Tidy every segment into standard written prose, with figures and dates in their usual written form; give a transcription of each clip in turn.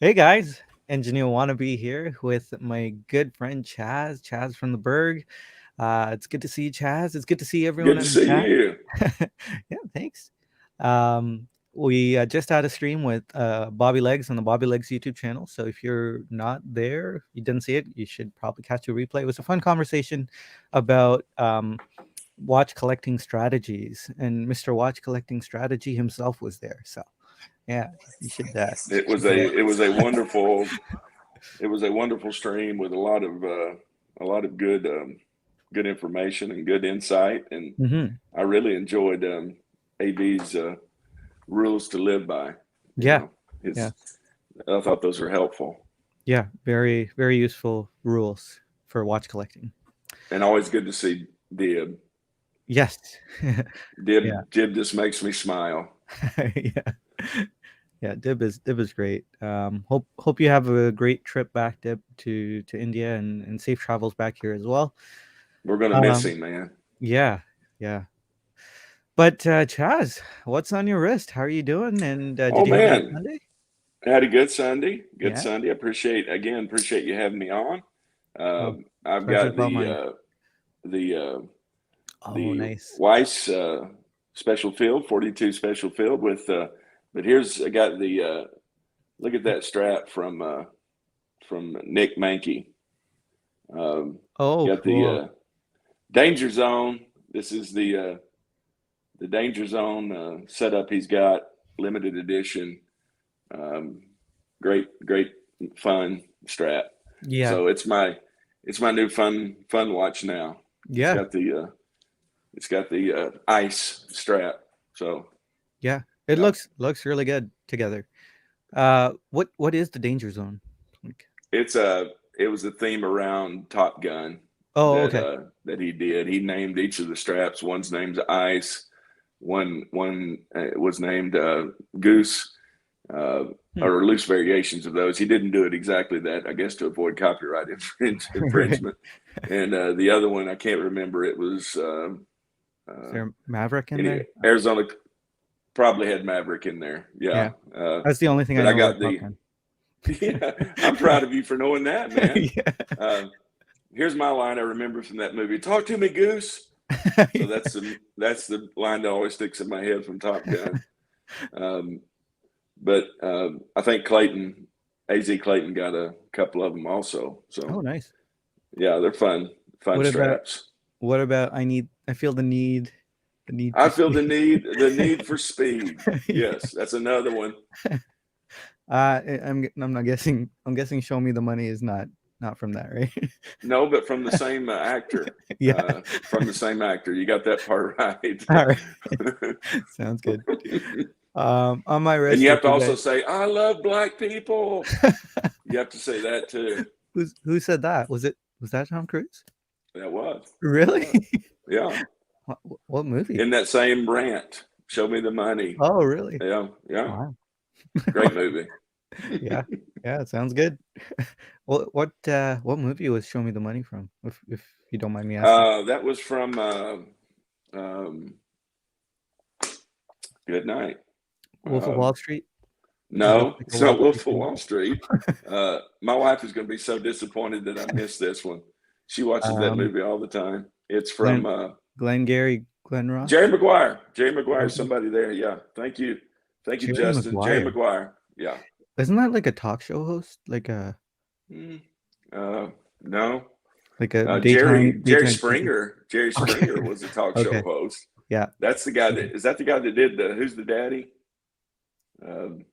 Hey guys, Engineer Wannabe here with my good friend Chaz from the Berg. It's good to see you, Chaz. It's good to see everyone Good to in the see chat. you. Yeah, thanks. We just had a stream with Bobby Legs on the Bobby Legs YouTube channel. So if you're not there, you didn't see it, you should probably catch a replay. It was a fun conversation about watch collecting strategies, and Mr. Watch Collecting Strategy himself was there. So yeah, you should It check was it a out. it was a wonderful stream with a lot of good information and good insight, and Hmm. I really enjoyed AB's rules to live by. You Yeah, know, yeah. his I thought those were helpful Yeah, very, very useful rules for watch collecting. and always good to see Dib. Yes. Yeah. Dib just makes me smile. Yeah. Yeah, Dib is great. Hope you have a great trip back, Dib, to India, and safe travels back here as well. We're gonna miss Um, him, man. yeah, yeah. But Chaz, what's on your wrist? How are you doing? And Oh did you have a good man, Sunday? I had a good Sunday. Good Yeah. Sunday. Appreciate you having me on. Oh, I've pleasure's got all mine. the Oh, the nice. Weiss special field, 42 special field with. But here's I got the look at that strap from Nick Mankey. Oh, Got the cool. Danger Zone. This is the Danger Zone setup he's got, limited edition. Um, great fun strap. Yeah, So it's my new fun watch now. It's yeah, got the ice strap. So yeah. It yeah, looks really good together. What is the danger zone? Like, it's a it was a theme around Top Gun oh, okay. that he did. He named each of the straps. One's named Ice. One was named Goose. Uh, Hmm. or loose variations of those. He didn't do it exactly that, I guess, to avoid copyright Right. infringement. And the other one, I can't remember. It was Is uh, there a Maverick in anyway. there? Arizona probably had Maverick in there. Yeah, Yeah, that's the only thing I but I know got about Top the. Gun. Yeah, I'm proud of you for knowing that, man. Yeah. Uh, here's my line I remember from that movie: "Talk to me, Goose." So that's the line that always sticks in my head from Top Gun. Um, but I think AZ Clayton got a couple of them also. Oh, So nice. yeah, they're fun What about straps. I feel the need for I feel speed. the need for speed. Yeah. Yes, that's another one. I'm not guessing. I'm guessing Show Me the Money is not from that, right? No, but from the same actor. Yeah. From the same actor. You got that part right. All right. Sounds good. On my And wrist, you if have to you also guys, say, "I love black people." You have to say that too. who said that? Was that Tom Cruise? That was. That Really? was. Yeah. What movie? In that same rant, "Show Me the Money." Oh, really? Yeah, yeah. Wow. Great movie. Yeah. Yeah, it sounds good. What movie was Show Me the Money from? If you don't mind me asking. That was from um, Good Night. Wolf of Um, Wall Street? The no, it's Wall not Street Wolf of thing? Wall Street. My wife is going to be so disappointed that I missed this one. She watches that Um, movie all the time. It's from Glenn Glengarry Glen Jerry Ross? Maguire. Jerry Maguire, Okay. somebody there. Yeah. Thank you, Jerry Justin. Jerry Maguire. Maguire. Yeah. Isn't that like a talk show host? Mm, uh, no. Like a Jerry daytime TV? Springer. Jerry Okay. Springer was a talk show Okay. host. Yeah. That's the guy Okay. that is that the guy that did the Who's the Daddy? Um,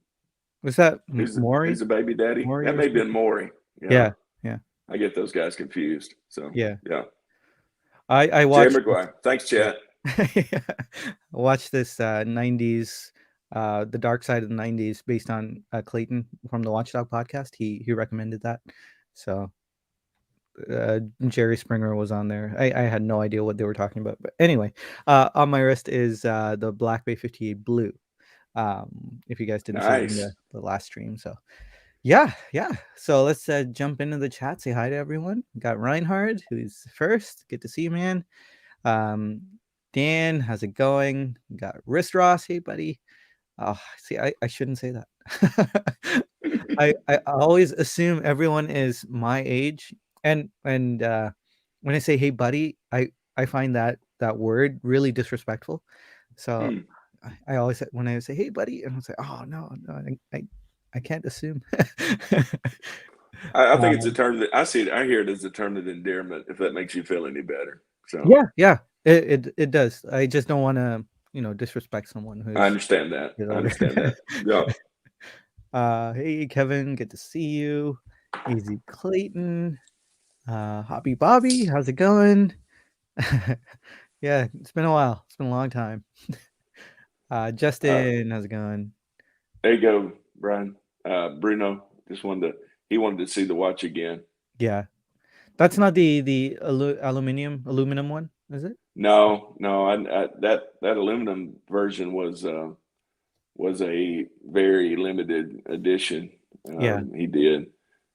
Was that who's the baby daddy? Maury That or may have been something? Maury. Yeah, Yeah. Yeah. I get those guys confused. So Yeah. yeah, I Jerry watched this. Maguire. Thanks, Yeah. chat. I watched this 90s The Dark Side of the 90s based on Clayton from the Watchdog podcast. He recommended that. So Jerry Springer was on there. I had no idea what they were talking about. But anyway, on my wrist is the Black Bay 58 Blue. If you guys didn't see it in Nice. the last stream. So yeah, yeah. So let's jump into the chat. Say hi to everyone. We got Reinhard, who's first. Good to see you, man. Um, Dan, how's it going? We got Wrist Ross. Hey, buddy. Oh, see, I shouldn't say that. I always assume everyone is my age, and when I say "Hey, buddy," I find that word really disrespectful. So Hmm. I always say, when I say "Hey, buddy," and I say, "Oh no, no, I can't assume." I think it's a um, term that I see it. I hear it as a term of endearment. If that makes you feel any better, so yeah, yeah, it does. I just don't want to disrespect someone I who's understand that. I older. understand that. Yeah. Hey, Kevin, good to see you. Easy Clayton. Hobby Bobby, how's it going? Yeah, it's been a while. It's been a long time. Uh, Justin, how's it going? there you go, Brian. Bruno just wanted to. He wanted to see the watch again. Yeah, that's not the aluminum one, is it? No, no. That aluminum version was a very limited edition. Yeah, He did.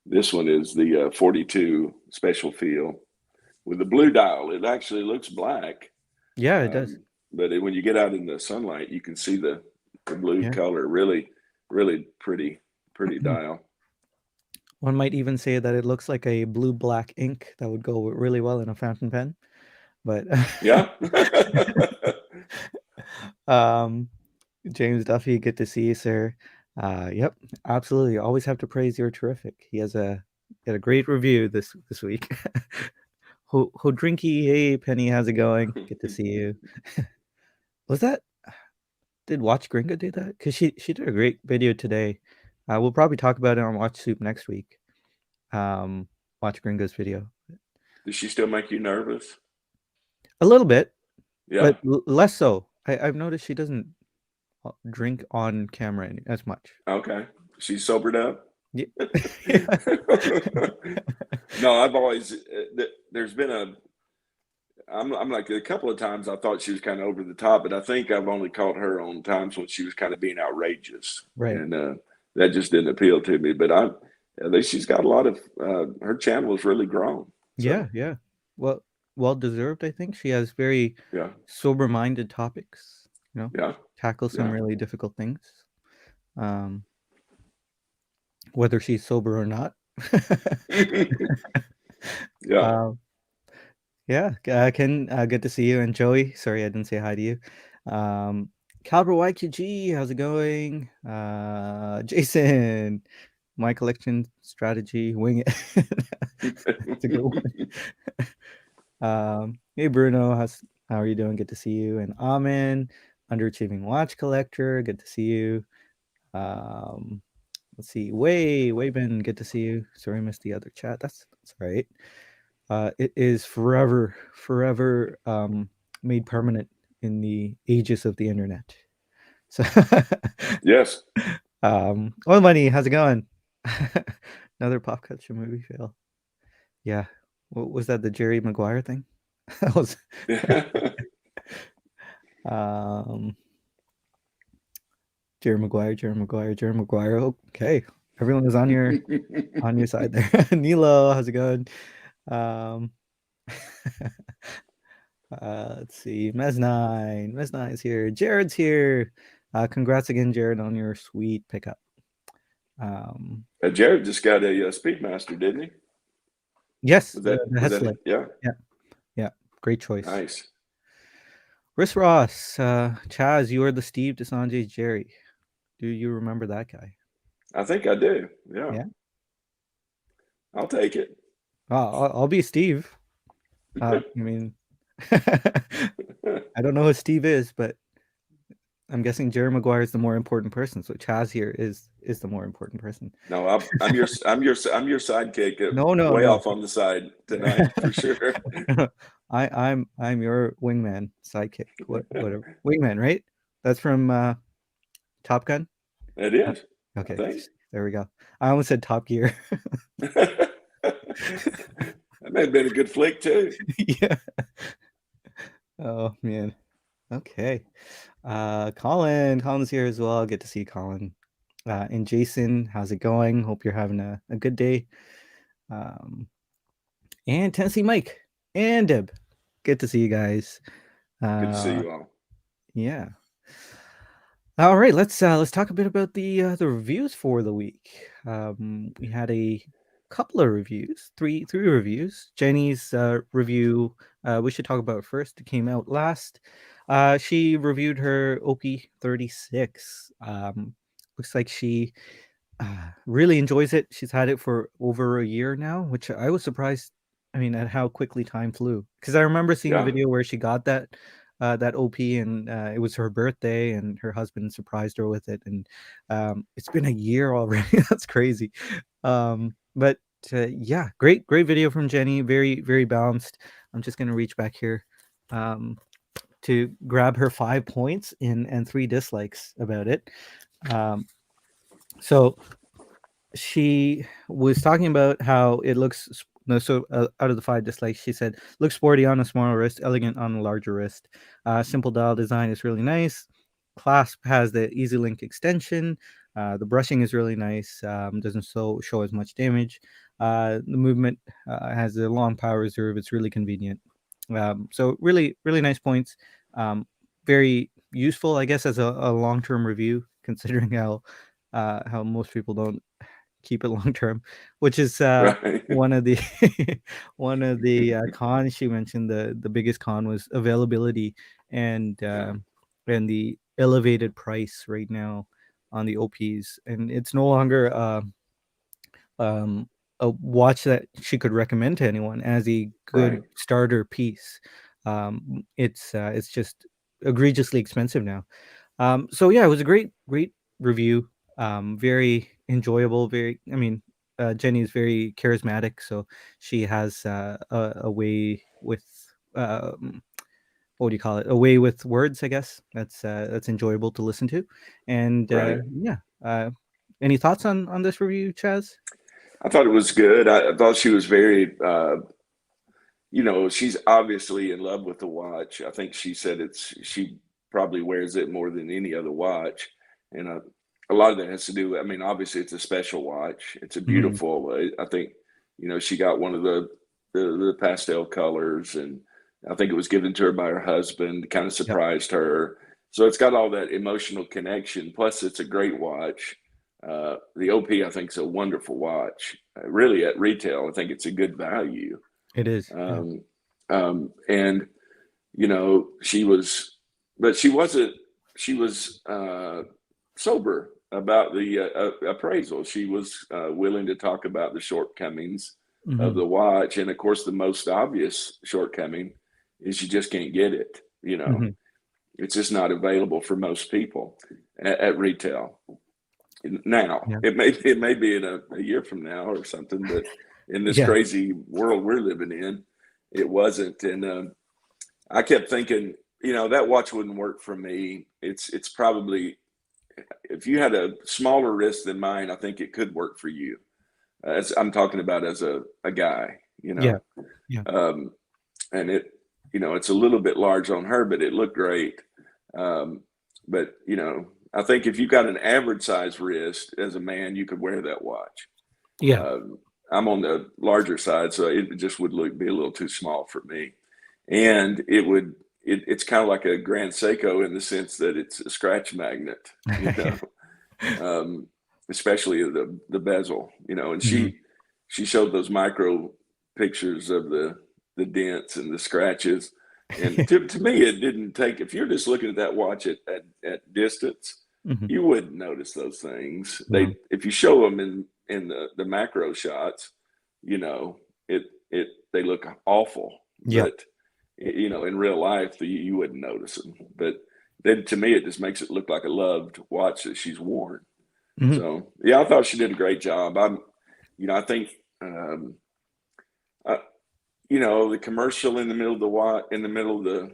This one is the 42 special feel with the blue dial. It actually looks black, yeah, it does. um, but when you get out in the sunlight, you can see the blue Yeah, color. Really, really pretty dial. one might even say that it looks like a blue black ink that would go really well in a fountain pen. But Yeah. um, James Duffy, good to see you, sir. Yep, absolutely. Always have to praise you're terrific. He has got a great review this week. Hodrinky, hey Penny, how's it going? Good to see you. Was that did Watch Gringo do that? Because she did a great video today. We'll probably talk about it on Watch Soup next week. Um, Watch Gringo's video. Does she still make you nervous? A little bit, Yeah. but less so. I've noticed she doesn't drink on camera as much. Okay. She's sobered up. Yeah. No, I've always there's been I'm like a couple of times I thought she was kind of over the top, but I think I've only caught her on times when she was kind of being outrageous, Right. and that just didn't appeal to me. But at least she's got a lot of her channel has really grown. Yeah, So yeah. Well, well deserved, I think. She has very yeah, sober-minded topics, yeah, tackle some yeah, really difficult things. Um, whether she's sober or not. yeah. Um, yeah, Ken, good to see you. And Joey, sorry I didn't say hi to you. Caliber YQG, how's it going? Jason, my collection strategy, wing it. That's a good one. Hey Bruno, how are you doing? Good to see you. And Amin, underachieving watch collector, good to see you. Um, let's see, Wayben, good to see you. Sorry, I missed the other chat. That's all right. It is forever made permanent in the ages of the internet. So, Yes. Oil Money, how's it going? Another pop culture movie fail. Yeah, what was that? The Jerry Maguire thing? That was um Jerry Maguire. Okay, everyone is on your side there. Nilo, how's it going? Um, let's see. Mez9's here. Jared's here. Congrats again, Jared, on your sweet pickup. Jared just got a Speedmaster, didn't he? Yes, Was the that was that Hesley. it? Yeah. Yeah, yeah, great choice. Nice. Riss Ross, Chaz, you are the Steve DeSanjay's Jerry. Do you remember that guy? I think I do. Yeah. Yeah. I'll take it. I'll be Steve. I mean, I don't know who Steve is, but I'm guessing Jerry Maguire is the more important person. So Chaz here is the more important person. No, I'm your sidekick, No, no, way no. off on the side tonight for sure. I'm your wingman, sidekick, whatever. Wingman, right? That's from Top Gun. It Uh, is, I Okay, think. there we go. I almost said Top Gear. That may have been a good flick too. Yeah. Oh man. Okay. Colin's here as well. Good to see you, Colin. And Jason, how's it going? Hope you're having a good day. And Tennessee Mike and Deb. Good to see you guys. Good to see Uh, you all. yeah. All right, let's talk a bit about the reviews for the week. we had a couple of reviews, three reviews. Jenny's review, we should talk about first. It came out last. She reviewed her OP36. Looks like she really enjoys it. She's had it for over a year now, which I was surprised. I mean, at how quickly time flew. Because I remember seeing the Yeah. video where she got that OP, and it was her birthday, and her husband surprised her with it, and it's been a year already. That's crazy. But yeah, great video from Jenny. Very balanced. I'm just gonna reach back here. To grab her 5 points and 3 dislikes about it. So she was talking about how it looks no, so out of the 5 dislikes, she said looks sporty on a smaller wrist, elegant on a larger wrist. Simple dial design is really nice. Clasp has the easy link extension. The brushing is really nice. Doesn't show as much damage. The movement has a long power reserve. It's really convenient. So really nice points. Very useful, I guess, as a long term review, considering how most people don't keep it long term, which is Right. one of the one of the cons she mentioned. The biggest con was availability and Yeah. and the elevated price right now on the OPs, and it's no longer a watch that she could recommend to anyone as a good Right. starter piece. It's just egregiously expensive now. So yeah, it was a great review. Very enjoyable. I mean, Jenny is very charismatic, so she has a way with what do you call it? A way with words, I guess. That's enjoyable to listen to. And Right. yeah, any thoughts on this review, Chaz? I thought it was good. I thought she was very, she's obviously in love with the watch. I think she said she probably wears it more than any other watch. And a lot of that has to do, I mean, obviously it's a special watch. It's a Mhm. beautiful, I think, she got one of the pastel colors, and I think it was given to her by her husband, kind of Yep, surprised her. So it's got all that emotional connection. Plus, it's a great watch. The OP, I think, is a wonderful watch. Really, at retail, I think it's a good value. it is. Yeah. Um, and she was, but she wasn't. She was sober about the appraisal. She was willing to talk about the shortcomings of Hmm. the watch, and of course, the most obvious shortcoming is you just can't get it. Hmm. It's just not available for most people at retail. Now Yeah. it may be in a year from now or something, but in this Yeah. crazy world we're living in, it wasn't. And I kept thinking, that watch wouldn't work for me. It's probably, if you had a smaller wrist than mine, I think it could work for you. As I'm talking about as a guy, Yeah. Yeah. um, and it's a little bit large on her, but it looked great. Um, but I think if you've got an average size wrist as a man, you could wear that watch. Yeah. Um, I'm on the larger side, so it just would be a little too small for me. And it's kind of like a Grand Seiko in the sense that it's a scratch magnet, um, especially the bezel, and Mhm. she showed those micro pictures of the dents and the scratches. And to me, it didn't take, if you're just looking at that watch at distance, Mhm. you wouldn't notice those things. No. If you show them in the macro shots, you know, they look awful, Yep. but in real life, you wouldn't notice them. But then to me, it just makes it look like a loved watch that she's worn. Mhm. So yeah, I thought she did a great job. I think, uh, the commercial in the middle of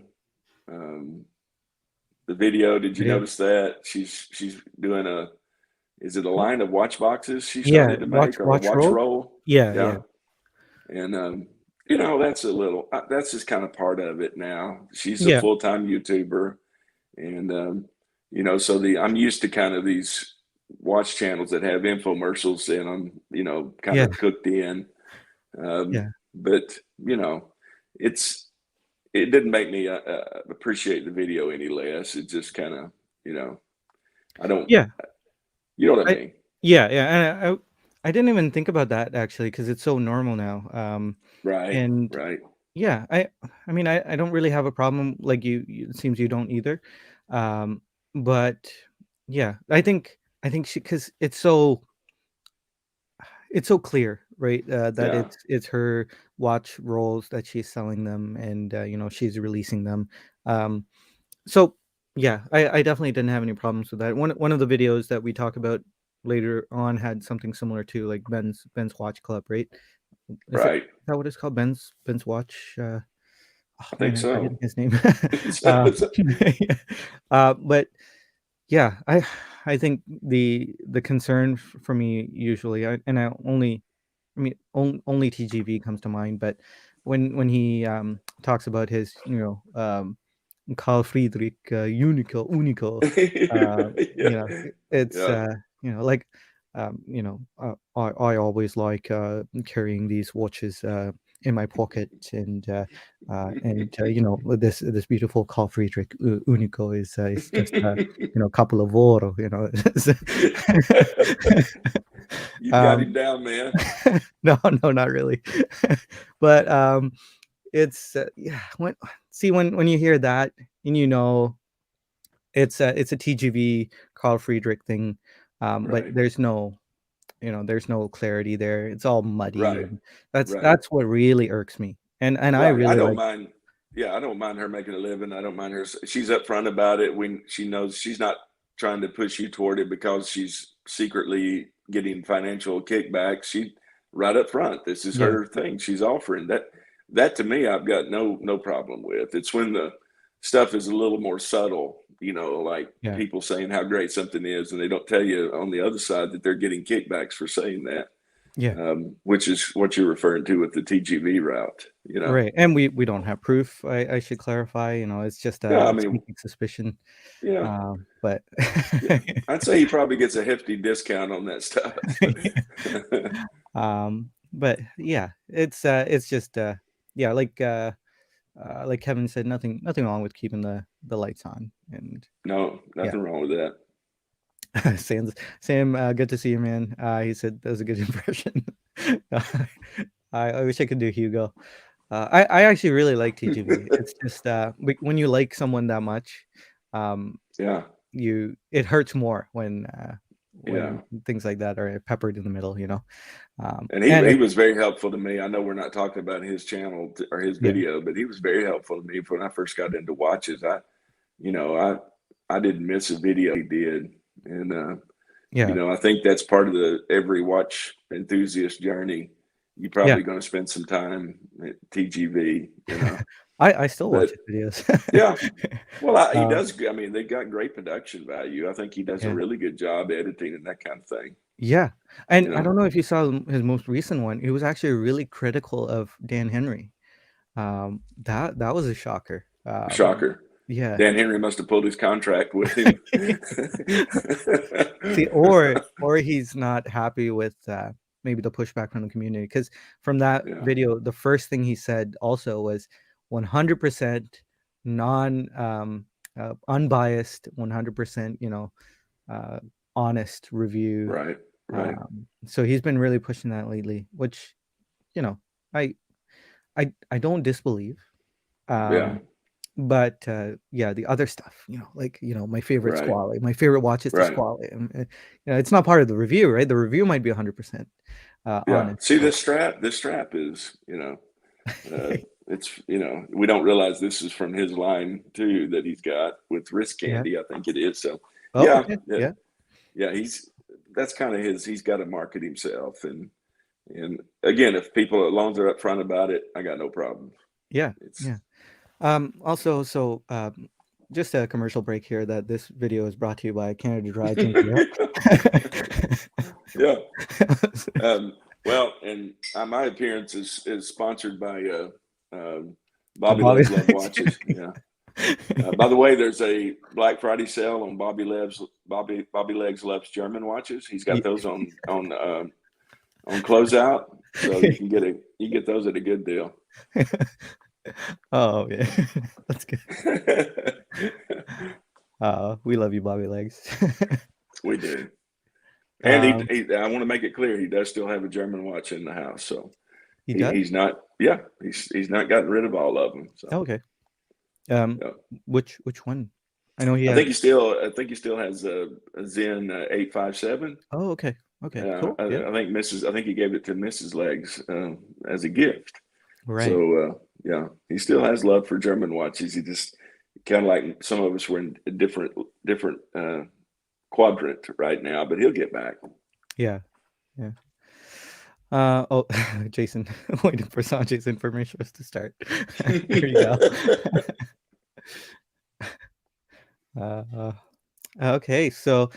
um, the video. Did you Video. notice that she's doing is it a line of watch boxes she Yeah. started to Watch make, or a watch watch roll. roll? Yeah. Yeah. Yeah. And that's just kind of part of it now. She's a Yeah. full-time YouTuber, and so I'm used to kind of these watch channels that have infomercials in them, kind Yeah. of cooked in. Yeah. But it's it didn't make me appreciate the video any less. It just kind of, I don't, Yeah. you know what I I mean? yeah. Yeah. I didn't even think about that actually because it's so normal now. Right, And right. yeah, I mean, I don't really have a problem like it seems you don't either. Um, but yeah, I think she because it's so clear, right? That Yeah, it's her watch rolls that she's selling them, and she's releasing them. Um, so yeah, I definitely didn't have any problems with that. One of the videos that we talk about later on had something similar to like Ben's Watch Club, right? right. Is that what it's called? Ben's Watch. Oh I man, think I'm so. forgetting his name. uh, yeah. But yeah, I think the concern for me usually, I mean, only TGV comes to mind, but when he talks about his, Carl Friedrich Unico, uh, Yeah, it's yeah. like I always like carrying these watches in my pocket, and this beautiful Carl Friedrich Unico is just a couple of oro, You got um, him down, man. no, no, not really. But it's yeah. When you hear that and it's a TGV Carl Friedrich thing, but Right, there's no clarity there. It's all muddy, right, and that's right. that's what really irks me. And I Right. I really don't like. mind. Yeah, I don't mind her making a living. I don't mind her. She's upfront about it when she knows she's not trying to push you toward it because she's secretly getting financial kickbacks. She right up front. This is Yeah, her thing. She's offering that. That to me, I've got no problem with. It's when the stuff is a little more subtle. Like yeah, people saying how great something is, and they don't tell you on the other side that they're getting kickbacks for saying that. yeah. Which is what you're referring to with the TGV route. Right, and we don't have proof. I should clarify. It's just Yeah, I a mean, sneaking suspicion. yeah, But yeah. I'd say he probably gets a hefty discount on that stuff. but yeah, it's just yeah, like Kevin said, nothing wrong with keeping the lights on, and No, yeah. nothing wrong with that. Sam, good to see you, man. He said that was a good impression. I wish I could do Hugo. I actually really like TGV. It's just when you like someone that much, um, Yeah, it hurts more yeah. when things like that are peppered in the middle, And he and he was very helpful to me. I know we're not talking about his channel or his yeah, video, but he was very helpful to me when I first got into watches. You know, I didn't miss a video he did, and yeah, I think that's part of the every watch enthusiast journey. You're yeah. probably going to spend some time at TGV, I still watch but his videos. yeah. Well, he um, does. I mean, they've got great production value. I think he does a yeah. really good job editing and that kind of thing. Yeah, and You I know, don't know if you saw his most recent one. He was actually really critical of Dan Henry. That was a shocker. shocker. Yeah. Dan Henry must have pulled his contract with him. See, or he's not happy with maybe the pushback from the community, because from that Yeah, video, the first thing he said also was 100% unbiased, 100% uh, honest review. right, right. So he's been really pushing that lately, which you know I I don't disbelieve. Yeah, Um, but yeah, the other stuff, like my favorite right, squally, my favorite watch is the right. squally, and it's not part of the review, right? The review might be 100% Yeah. honest, See but this strap? This strap is, it's, we don't realize this is from his line too that he's got with wrist yeah. candy, I think it is. So, Oh, yeah, okay, yeah, yeah, yeah. That's kind of he's got to market himself. And again, if people as long as they're upfront about it, I got no problem. yeah, It's yeah. Also, so just a commercial break here. That this video is brought to you by Canada Dry Ginger yeah. Ale. Well, and my appearance is sponsored by Bobby Bobby Legs Love likes Watches. Yeah. By the way, there's a Black Friday sale on Bobby Legs Loves German watches. He's got it. those on closeout, so you get those at a good deal. Oh yeah, that's good. We love you, Bobby Legs. We do. And Um, I want to make it clear, he does still have a German watch in the house, so he does. he's not. Yeah, he's not gotten rid of all of them. So Oh, okay. Um, yeah. which one? I know he I had. think he still. I think he still has a Zen 857. Oh, okay. Okay. Cool. Yeah. I think Mrs. I think he gave it to Mrs. Legs as a gift. Right. So yeah, he still has love for German watches. He just kind of like some of us were in a different quadrant right now, but he'll get back. Yeah. Yeah. Oh, Jason, waiting for Sanjay's information for us to start. There you go. uh, okay, so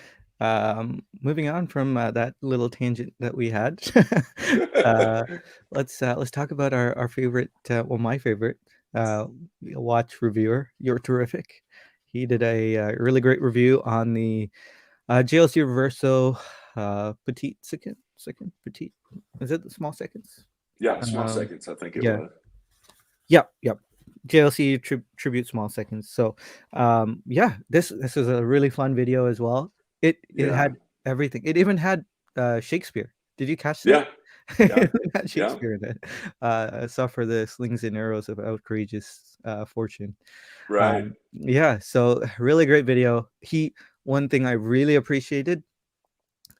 moving on from that little tangent that we had, uh, let's talk about our favorite, well, my favorite watch reviewer. You're terrific. He did a really great review on the JLC Reverso petite second petite. Is it the small seconds? Yeah, small Um, seconds. I think it yeah, was. yep. JLC tribute small seconds. So, yeah, this is a really fun video as well. It Yeah, had everything. It even had Shakespeare. Did you catch that? yeah, yeah, It had yeah. Shakespeare in it. Suffer the slings and arrows of outrageous fortune. Right. Yeah, so really great video. One thing I really appreciated,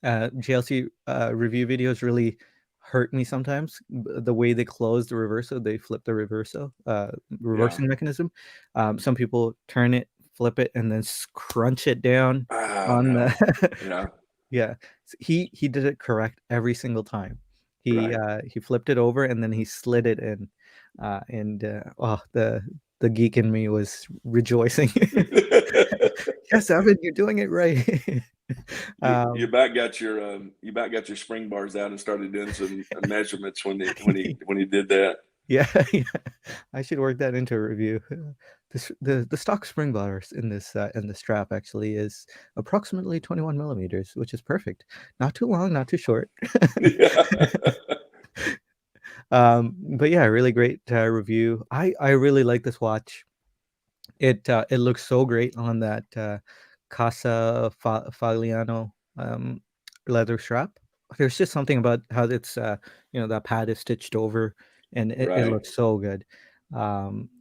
JLC review videos really hurt me sometimes. The way they close the reverso, they flip the reverso, Yeah. reversing mechanism. Some people turn it, flip it, and then crunch it down Oh on no. the. Yeah. Yeah, he did it correct every single time. Right. He flipped it over and then he slid it in, and oh, the geek in me was rejoicing. Yes, Evan, you're doing it right. You um, about got your spring bars out and started doing some measurements when he did that. yeah, yeah, I should work that into a review. The stock spring bars in the strap actually is approximately 21 millimeters, which is perfect. Not too long, not too short. Yeah. But yeah, really great review. I really like this watch. It looks so great on that Casa Fagliano leather strap. There's just something about how it's that pad is stitched over, and it Right. looks so good.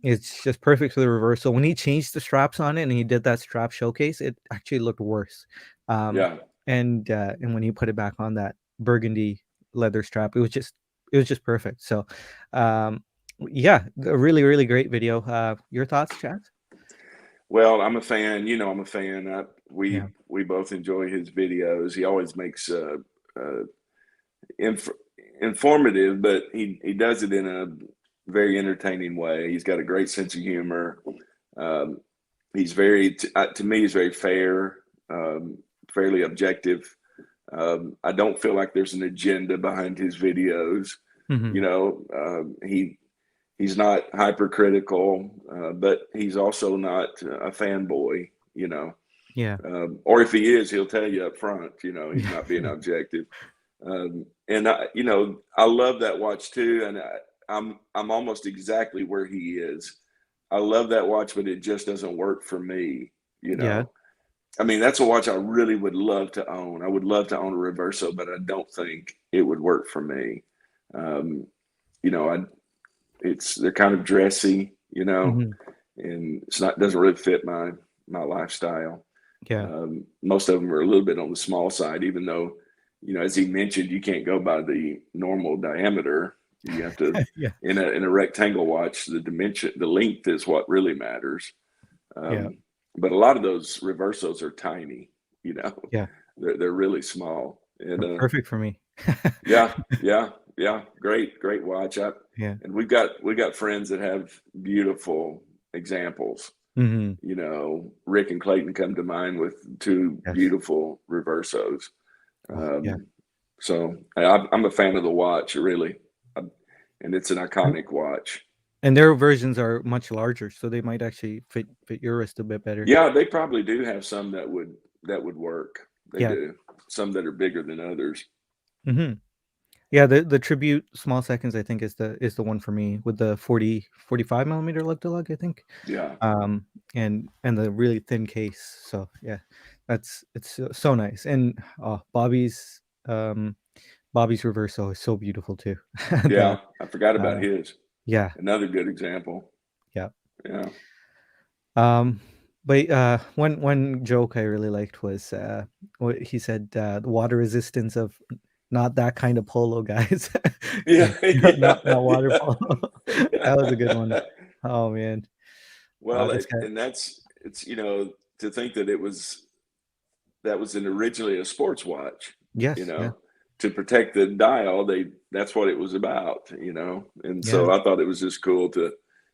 It's just perfect for the reversal. When he changed the straps on it and he did that strap showcase, it actually looked worse. Um, Yeah. and when he put it back on that burgundy leather strap, it was just perfect. So, um, yeah, a really really great video. Your thoughts, Chad? Well, I'm a fan. You know, I'm a fan. Yeah. We both enjoy his videos. He always makes uh, inf- informative, but he does it in a very entertaining way. He's got a great sense of humor. Um, he's to me, he's very fair, fairly objective. I don't feel like there's an agenda behind his videos. Hmm. You know, he's not hypercritical, but he's also not a fanboy. You know, Yeah. or if he is, he'll tell you up front. You know, he's Yeah. not being objective. And I love that watch too, and I'm almost exactly where he is. I love that watch, but it just doesn't work for me. You Yeah. know, I mean, that's a watch I really would love to own. I would love to own a Reverso, but I don't think it would work for me. Um, you know, they're kind of dressy, Hmm. and it's not doesn't really fit my lifestyle. Yeah. Most of them are a little bit on the small side, even though, as he mentioned, you can't go by the normal diameter. You have to Yeah. in a rectangle watch, the length is what really matters. Yeah. Um, but a lot of those reversos are tiny, you know, Yeah. they're really small. And Perfect for me. yeah, yeah, yeah, great watch. Yeah. And we got friends that have beautiful examples. Hmm. Rick and Clayton come to mind with two Yes. beautiful reversos. Oh, yeah. So I'm a fan of the watch, really, and it's an And, iconic watch. and their versions are much larger, so they might actually fit your wrist a bit better. Yeah, they probably do have some that would work. They Yeah. do. Some that are bigger than others. Hmm. Yeah. The tribute small seconds, I think, is the one for me with the 45 millimeter lug to lug, I think. Yeah. And the really thin case. So yeah, it's so nice. And um Bobby's Reverso is so beautiful too. The Yeah, I forgot about uh his. yeah, Another good example. yeah. Yeah. Um, but one joke I really liked was what he said, the water resistance of not that kind of polo, guys. Yeah, Not yeah, water polo. That was a good one. yeah. Oh man. Well, This guy. and it's to think that that was an originally a sports watch, you Yes, yeah, know, to protect the dial. That's what it was about, and yeah, so I thought it was just cool to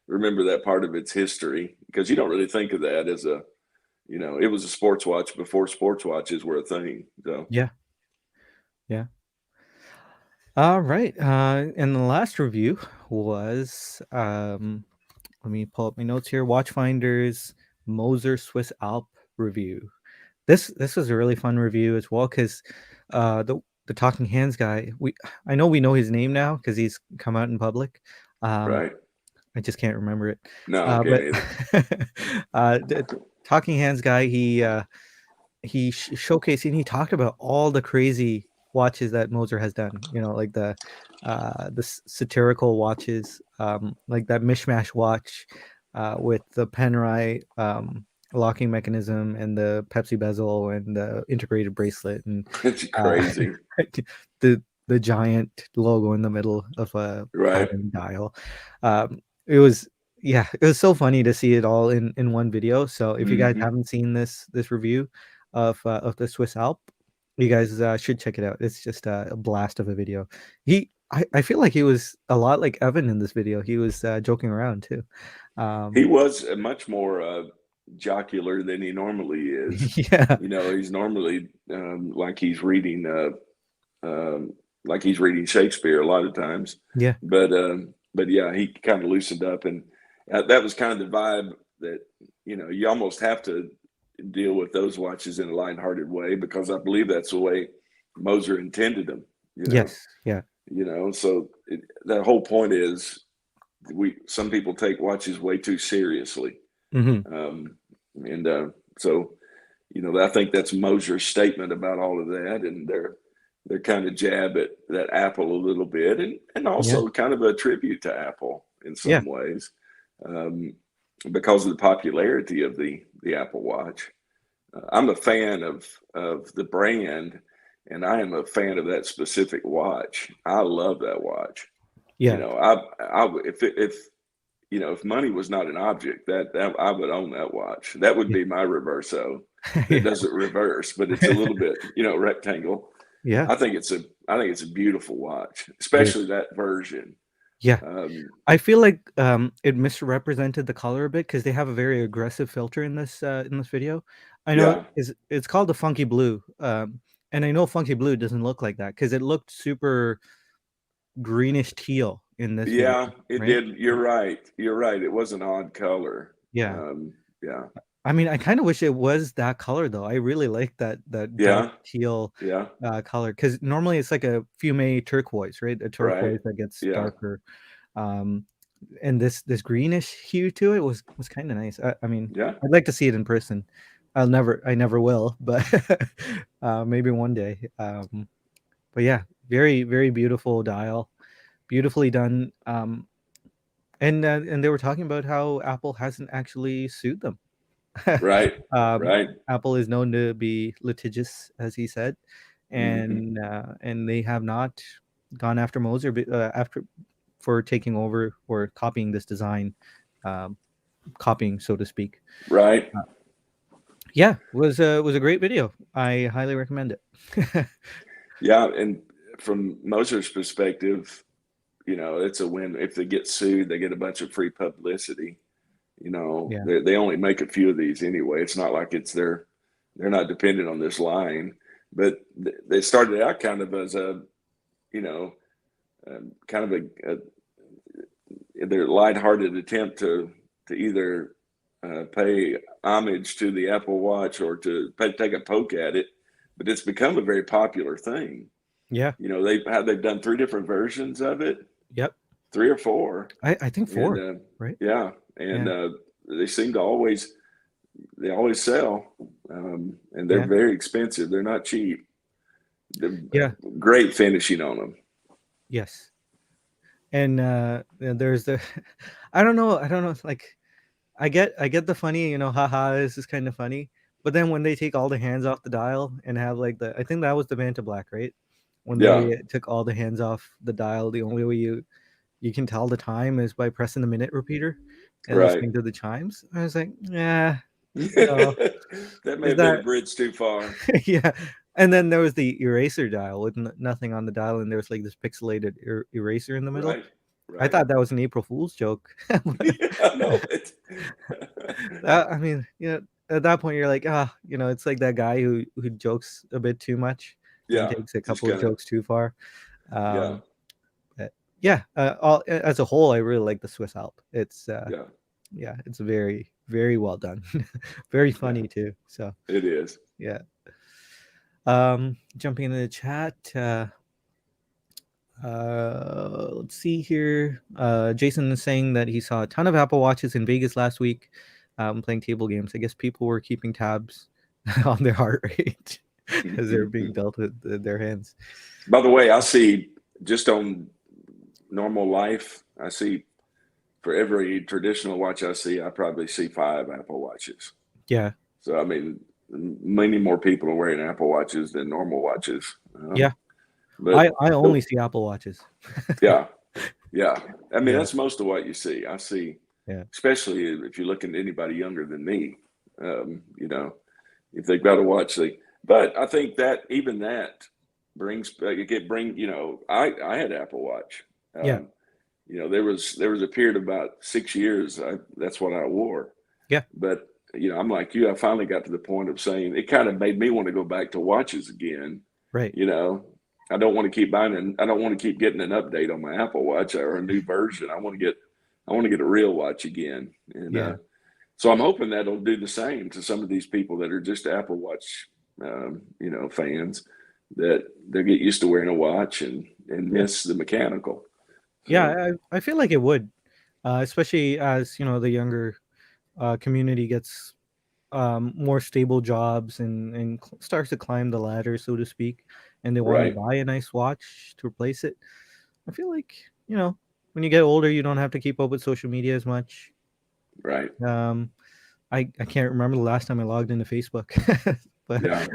remember that part of its history because you don't really think of that as it was a sports watch before sports watches were a thing. So yeah, yeah. All right. And the last review was let me pull up my notes here. Watchfinder's Moser Swiss Alp review. This was a really fun review as well because the talking hands guy, I know we know his name now because he's come out in public. Um, right, I just can't remember it. no, can't But either. the talking hands guy, he showcased and he talked about all the crazy watches that Moser has done. You know, like the satirical watches, like that mishmash watch with the Penrai locking mechanism and the Pepsi bezel and the integrated bracelet and It's uh, crazy, the giant logo in the middle of a right? platinum dial. It was yeah, it was so funny to see it all in one video. So if you guys Hmm. haven't seen this review of the Swiss Alp, you guys should check it out. It's just a blast of a video. I feel like he was a lot like Evan in this video. He was joking around too. He Um, was much more jocular than he normally is. yeah, He's normally um, like he's reading Shakespeare a lot of times. yeah, But yeah, he kind of loosened up, and that was kind of the vibe that you almost have to deal with those watches in a lighthearted way because I believe that's the way Moser intended them. You know, yes, yeah, so that whole point is some people take watches way too seriously, hmm, um, and so I think that's Moser's statement about all of that, and they're kind of jab at that Apple a little bit, and yeah, also kind of a tribute to Apple in yeah, some ways, um, because of the popularity of the Apple Watch. I'm a fan of the brand, and I am a fan of that specific watch. I love that watch. yeah, If money was not an object, that I would own that watch. That would yeah, be my Reverso. That yeah, doesn't reverse, but it's a little bit, rectangle. yeah. I think it's a beautiful watch, It is. especially that version. Yeah. Um, I feel like it misrepresented the color a bit because they have a very aggressive filter in this video. I know yeah, it's called the funky blue, and I know funky blue doesn't look like that because it looked super greenish teal in this video, yeah, it right? did. You're right. You're right. It was an odd color. Yeah. Yeah, I mean, I kind of wish it was that color though. I really like that dark yeah, teal yeah. color because normally it's like a fume turquoise, right? A Right. turquoise that gets Yeah, darker. Um, and this greenish hue to it was kind of nice. I mean, yeah. I'd like to see it in person. I never will, but maybe one day. But yeah, very beautiful dial, beautifully done. And they were talking about how Apple hasn't actually sued them. Right, um, right. Apple is known to be litigious, as he said, Hmm. and they have not gone after Moser after for taking over or copying this design, um, copying so to speak. Right. Uh, yeah, was a great video. I highly recommend it. Yeah, and from Moser's perspective, it's a win. If they get sued, they get a bunch of free publicity. Yeah, They only make a few of these anyway. It's not like they're not dependent on this line. But they started out kind of as you know, kind of their lighthearted attempt to either pay homage to the Apple Watch or to take a poke at it. But it's become a very popular thing. yeah, They've done three different versions of it, yep. three or four, I think and four, right? yeah, and Yeah, they seem to always. they always sell, and they're Yeah. very expensive. They're not cheap. They're Yeah. great finishing on them. Yes. And there's the I don't know. Like I get the funny, haha, this is kind of funny. But then when they take all the hands off the dial and have like I think that was the Band to Black, right? When Yeah, they took all the hands off the dial, the only way you can tell the time is by pressing the minute repeater and right. listening to the chimes. I was like, yeah, no, That may is have been a that bridge too far. yeah. And then there was the eraser dial with nothing on the dial, and there was like this pixelated eraser in the middle. Right, I right. thought that was an April Fool's joke. I know it. I mean, at that point you're like, it's like that guy who jokes a bit too much and Yeah, takes a just couple of kind of, jokes too far. yeah, Um, but yeah, as a whole, I really like the Swiss Alp. It's yeah, yeah, it's very very well done, very yeah. funny too. So It is. yeah. Jumping into the chat. Let's see here. Jason is saying that he saw a ton of Apple Watches in Vegas last week, playing table games. I guess people were keeping tabs on their heart rate as they're being dealt with their hands. By the way, I see just on normal life, I see for every traditional watch I see, I probably see 5 Apple Watches. Yeah. So, I mean, many more people are wearing Apple Watches than normal watches. Yeah. But I only see Apple Watches. yeah, yeah. I mean, Yeah. that's most of what you see. I see, Yeah. especially if you're looking at anybody younger than me, if they've got a watch, but I think that even that I had Apple Watch. Yeah. There was a period of about 6 years. That's what I wore. Yeah. But I'm like you. I finally got to the point of saying it kind of made me want to go back to watches again. Right. I don't want to keep buying and I don't want to keep getting an update on my Apple Watch or a new version. I want to get a real watch again. And Yeah. so I'm hoping that'll do the same to some of these people that are just Apple Watch, fans, that they'll get used to wearing a watch and Yeah. miss the mechanical. So, Yeah. I feel like it would, especially as the younger community gets more stable jobs and starts to climb the ladder, so to speak, and they want to right, buy a nice watch to replace it. I feel like when you get older, you don't have to keep up with social media as much. right. I can't remember the last time I logged into Facebook, but Yeah,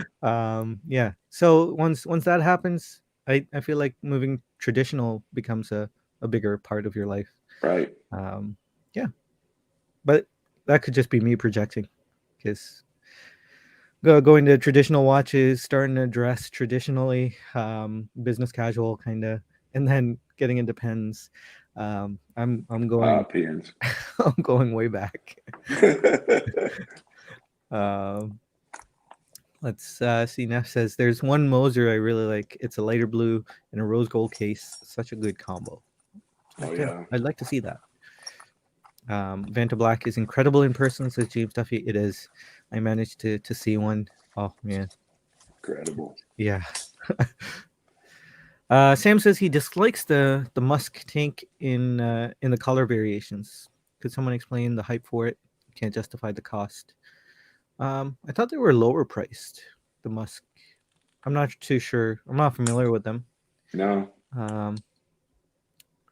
yeah. So once that happens, I feel like moving traditional becomes a bigger part of your life. right. Yeah, but that could just be me projecting, because going to traditional watches, starting to dress traditionally, business casual kind of, and then getting into pens. I'm going Pins. I'm going way back. Um, let's see. Neff says there's one Moser I really like. It's a lighter blue and a rose gold case. Such a good combo. Oh yeah, I'd like to see that. Vanta Black is incredible in person, says James Duffy. It is. I managed to see one. Oh man, incredible. yeah. Sam says he dislikes the musk tank in the color variations. Could someone explain the hype for it? Can't justify the cost. I thought they were lower priced. The musk. I'm not too sure. I'm not familiar with them. No, Um,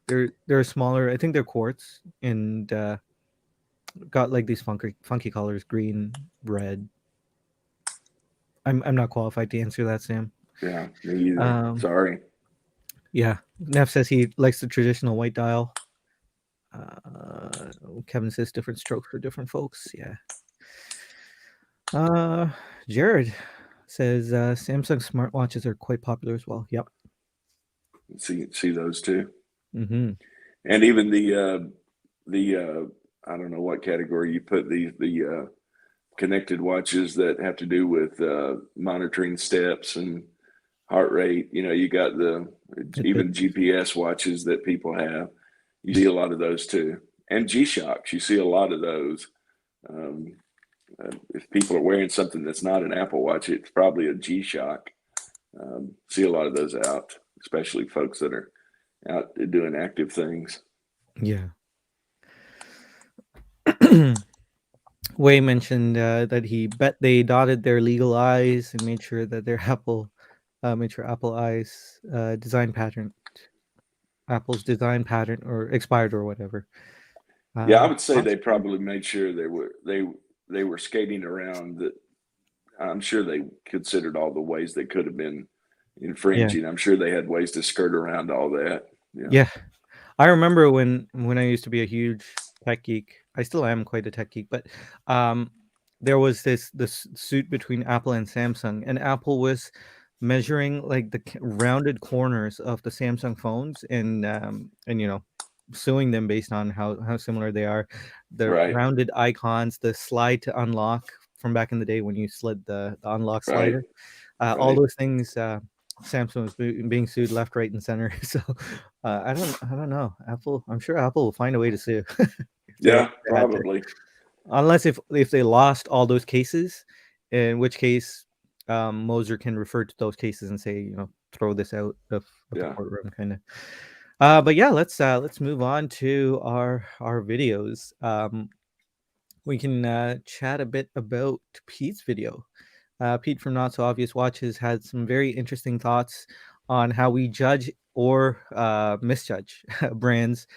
they're smaller. I think they're quartz and got like these funky colors: green, red. I'm not qualified to answer that, Sam. yeah, me either. Um, Sorry. yeah, Neff says he likes the traditional white dial. Kevin says different strokes for different folks. Yeah. Jared says Samsung smartwatches are quite popular as well. Yep. See those two, Mm-hmm. and even the I don't know what category you put the connected watches that have to do with monitoring steps and heart rate. You got even GPS watches that people have. You see a lot of those too, and G-Shocks. You see a lot of those. If people are wearing something that's not an Apple Watch, it's probably a G-Shock. See a lot of those out, especially folks that are out doing active things. Yeah. Wei mentioned that he bet they dotted their legal I's and made sure that their made sure Apple I's Apple's design pattern or expired or whatever. Yeah, I would say Lots they of fun. probably made sure they were skating around that. I'm sure they considered all the ways they could have been Yeah, infringing. I'm sure they had ways to skirt around all that. Yeah. yeah. I remember when I used to be a huge tech geek. I still am quite a tech geek, but um, there was this suit between Apple and Samsung, and Apple was measuring like the rounded corners of the Samsung phones, and suing them based on how similar they are. The Right. rounded icons, the slide to unlock from back in the day when you slid the unlock Right. slider, all Right. those things. Samsung was being sued left, right, and center. So I don't know. Apple, I'm sure Apple will find a way to sue if Yeah. they had to, Probably. unless if they lost all those cases, in which case Moser can refer to those cases and say, throw this out of the Yeah. courtroom, kind of. But yeah, let's move on to our videos. We can chat a bit about Pete's video. Pete from Not So Obvious Watches had some very interesting thoughts on how we judge or misjudge brands,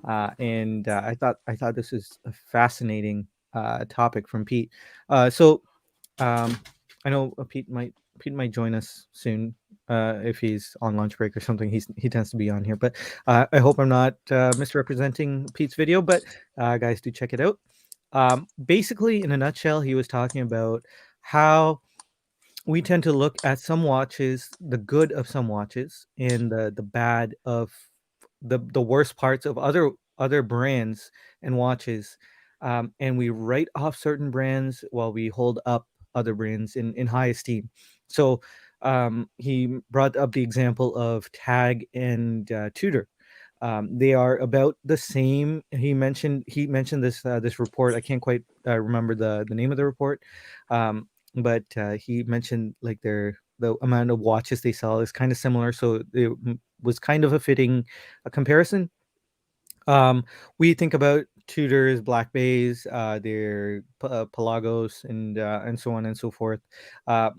and I thought this was a fascinating topic from Pete. So I know Pete might join us soon if he's on lunch break or something. He tends to be on here, but I hope I'm not misrepresenting Pete's video. But guys, do check it out. Basically, in a nutshell, he was talking about how we tend to look at some watches, the good of some watches, and the bad of the worst parts of other brands and watches, and we write off certain brands while we hold up other brands in high esteem. So he brought up the example of Tag and Tudor. They are about the same. He mentioned this report. I can't quite remember the name of the report, but he mentioned like the amount of watches they sell is kind of similar, so it was kind of a fitting comparison. um, we think about Tudors, Black Bays, their Pelagos, and so on and so forth. Uh,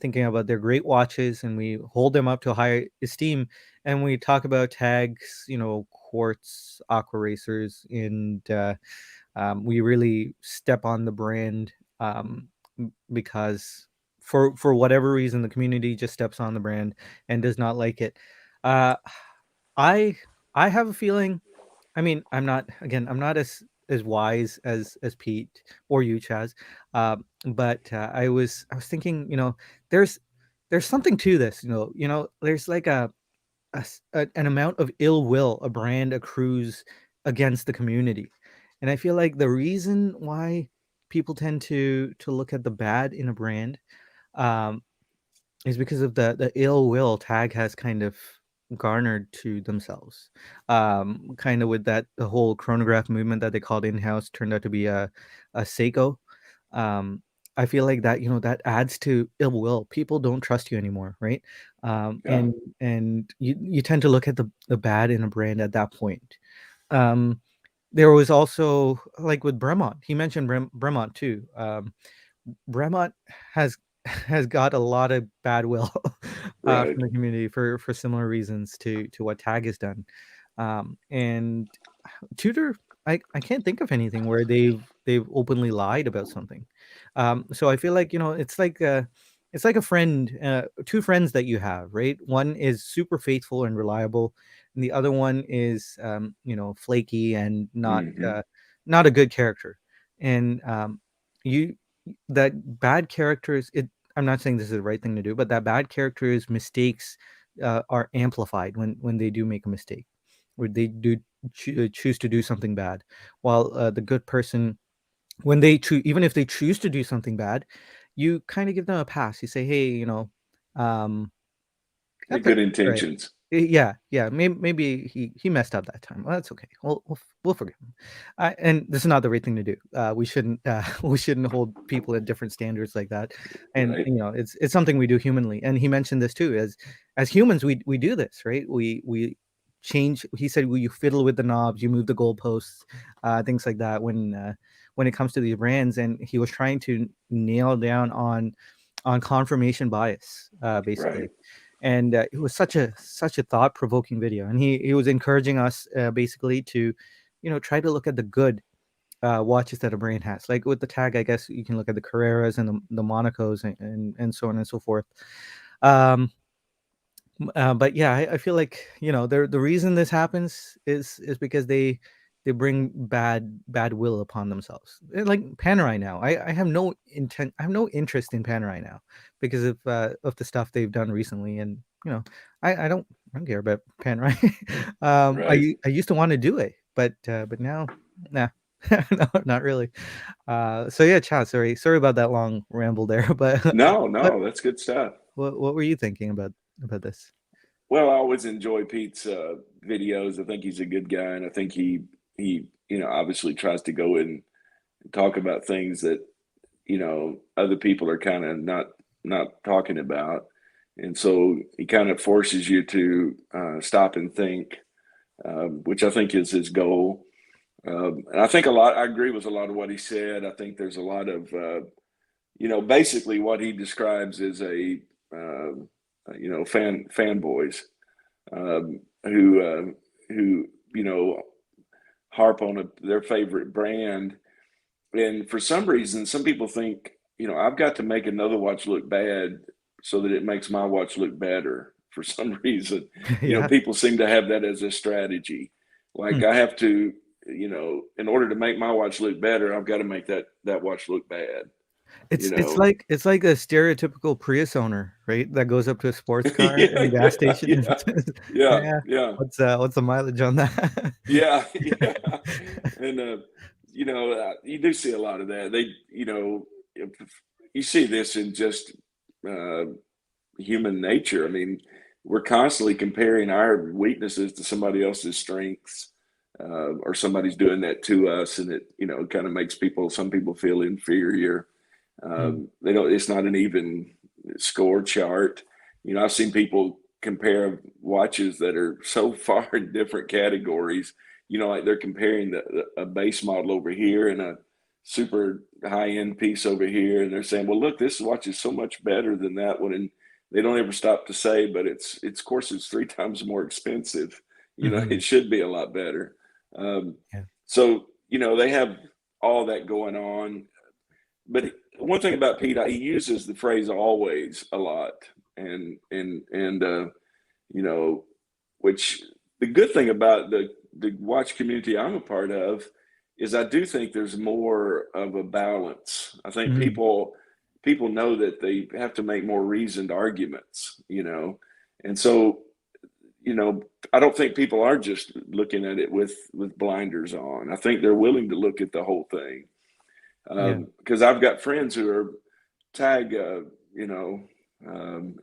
Thinking about their great watches, and we hold them up to a high esteem. And we talk about tags, Quartz, Aqua Racers, and we really step on the brand, because for whatever reason the community just steps on the brand and does not like it. Uh, I I have a feeling. I mean, I'm not as wise as Pete or you, Chaz. But I was thinking, there's there's something to this. There's like an amount of ill will a brand accrues against the community, and I feel like the reason why people tend to look at the bad in a brand, um, is because of the ill will Tag has kind of garnered to themselves. Kind of with that the whole chronograph movement that they called in-house turned out to be a Seiko. Um, I feel like that, that adds to ill will. People don't trust you anymore, right? Um, Yeah. and and you tend to look at the bad in a brand at that point. Um, there was also like with Bremont. He mentioned Bremont too. Bremont has has got a lot of bad will Right. from the community for similar reasons to what Tag has done. And Tudor, I can't think of anything where they've openly lied about something. So I feel like, it's like a friend, two friends that you have, right? One is super faithful and reliable, and the other one is, flaky and Hmm. not a good character. And you that bad characters. I'm not saying this is the right thing to do, but that bad characters' mistakes are amplified when they do make a mistake, or they do choose to do something bad, while the good person, when they choose, even if they choose to do something bad, you kind of give them a pass. You say, hey, um Had that's it. good All right. intentions. Yeah. Maybe he messed up that time. Well, that's okay. We'll forgive him. And this is not the right thing to do. We shouldn't we shouldn't hold people at different standards like that. And Right. it's something we do humanly. And he mentioned this too. As humans, we do this, right? We change. He said, well, you fiddle with the knobs, you move the goalposts, things like that. when it comes to these brands, and he was trying to nail down on confirmation bias, Right. basically. And it was such a thought provoking video, and he was encouraging us, basically, to try to look at the good watches that a brand has. Like with the Tag, I guess you can look at the Carreras and the Monacos, and so on and so forth. Um, but yeah, I feel like the reason this happens is because they bring bad will upon themselves. Like Panerai now, I have no intent, I have no interest in Panerai now because of the stuff they've done recently, and I don't care about Panerai. Right. I used to want to do it, but now, nah. No, not really. So yeah, Chad, sorry about that long ramble there, but No, what no, that's good stuff. what were you thinking about this? Well, I always enjoy Pete's videos. I think he's a good guy, and I think he obviously tries to go in and talk about things that other people are kind of not talking about, and so he kind of forces you to stop and think, which I think is his goal. And I think a lot. I agree with a lot of what he said. I think there's a lot of basically what he describes as a fanboys who harp on their favorite brand, and for some reason, some people think I've got to make another watch look bad so that it makes my watch look better. For some reason, Yeah. people seem to have that as a strategy. Like Hmm. I have to, in order to make my watch look better, I've got to make that watch look bad. You It's know, like a stereotypical Prius owner, right? That goes up to a sports car in yeah, a gas yeah, station and yeah, says, yeah, "Yeah, yeah. what's the mileage on that?" Yeah, yeah, and you do see a lot of that. If you see this in just uh, human nature. I mean, we're constantly comparing our weaknesses to somebody else's strengths, or somebody's doing that to us, and it kind of makes some people feel inferior. Mm. They don't. It's not an even score chart. I've seen people compare watches that are so far in different categories. Like they're comparing a base model over here and a super high end piece over here, and they're saying, "Well, look, this watch is so much better than that one." And they don't ever stop to say, but it's of course it's 3 times more expensive. Mhm. It should be a lot better. Um, Yeah. so they have all that going on, but one thing about Pete, he uses the phrase "always" a lot, and you know, which the good thing about the watch community I'm a part of is I do think there's more of a balance. I think Mhm. people know that they have to make more reasoned arguments, and so I don't think people are just looking at it with blinders on. I think they're willing to look at the whole thing, Yeah. because I've got friends who are tag,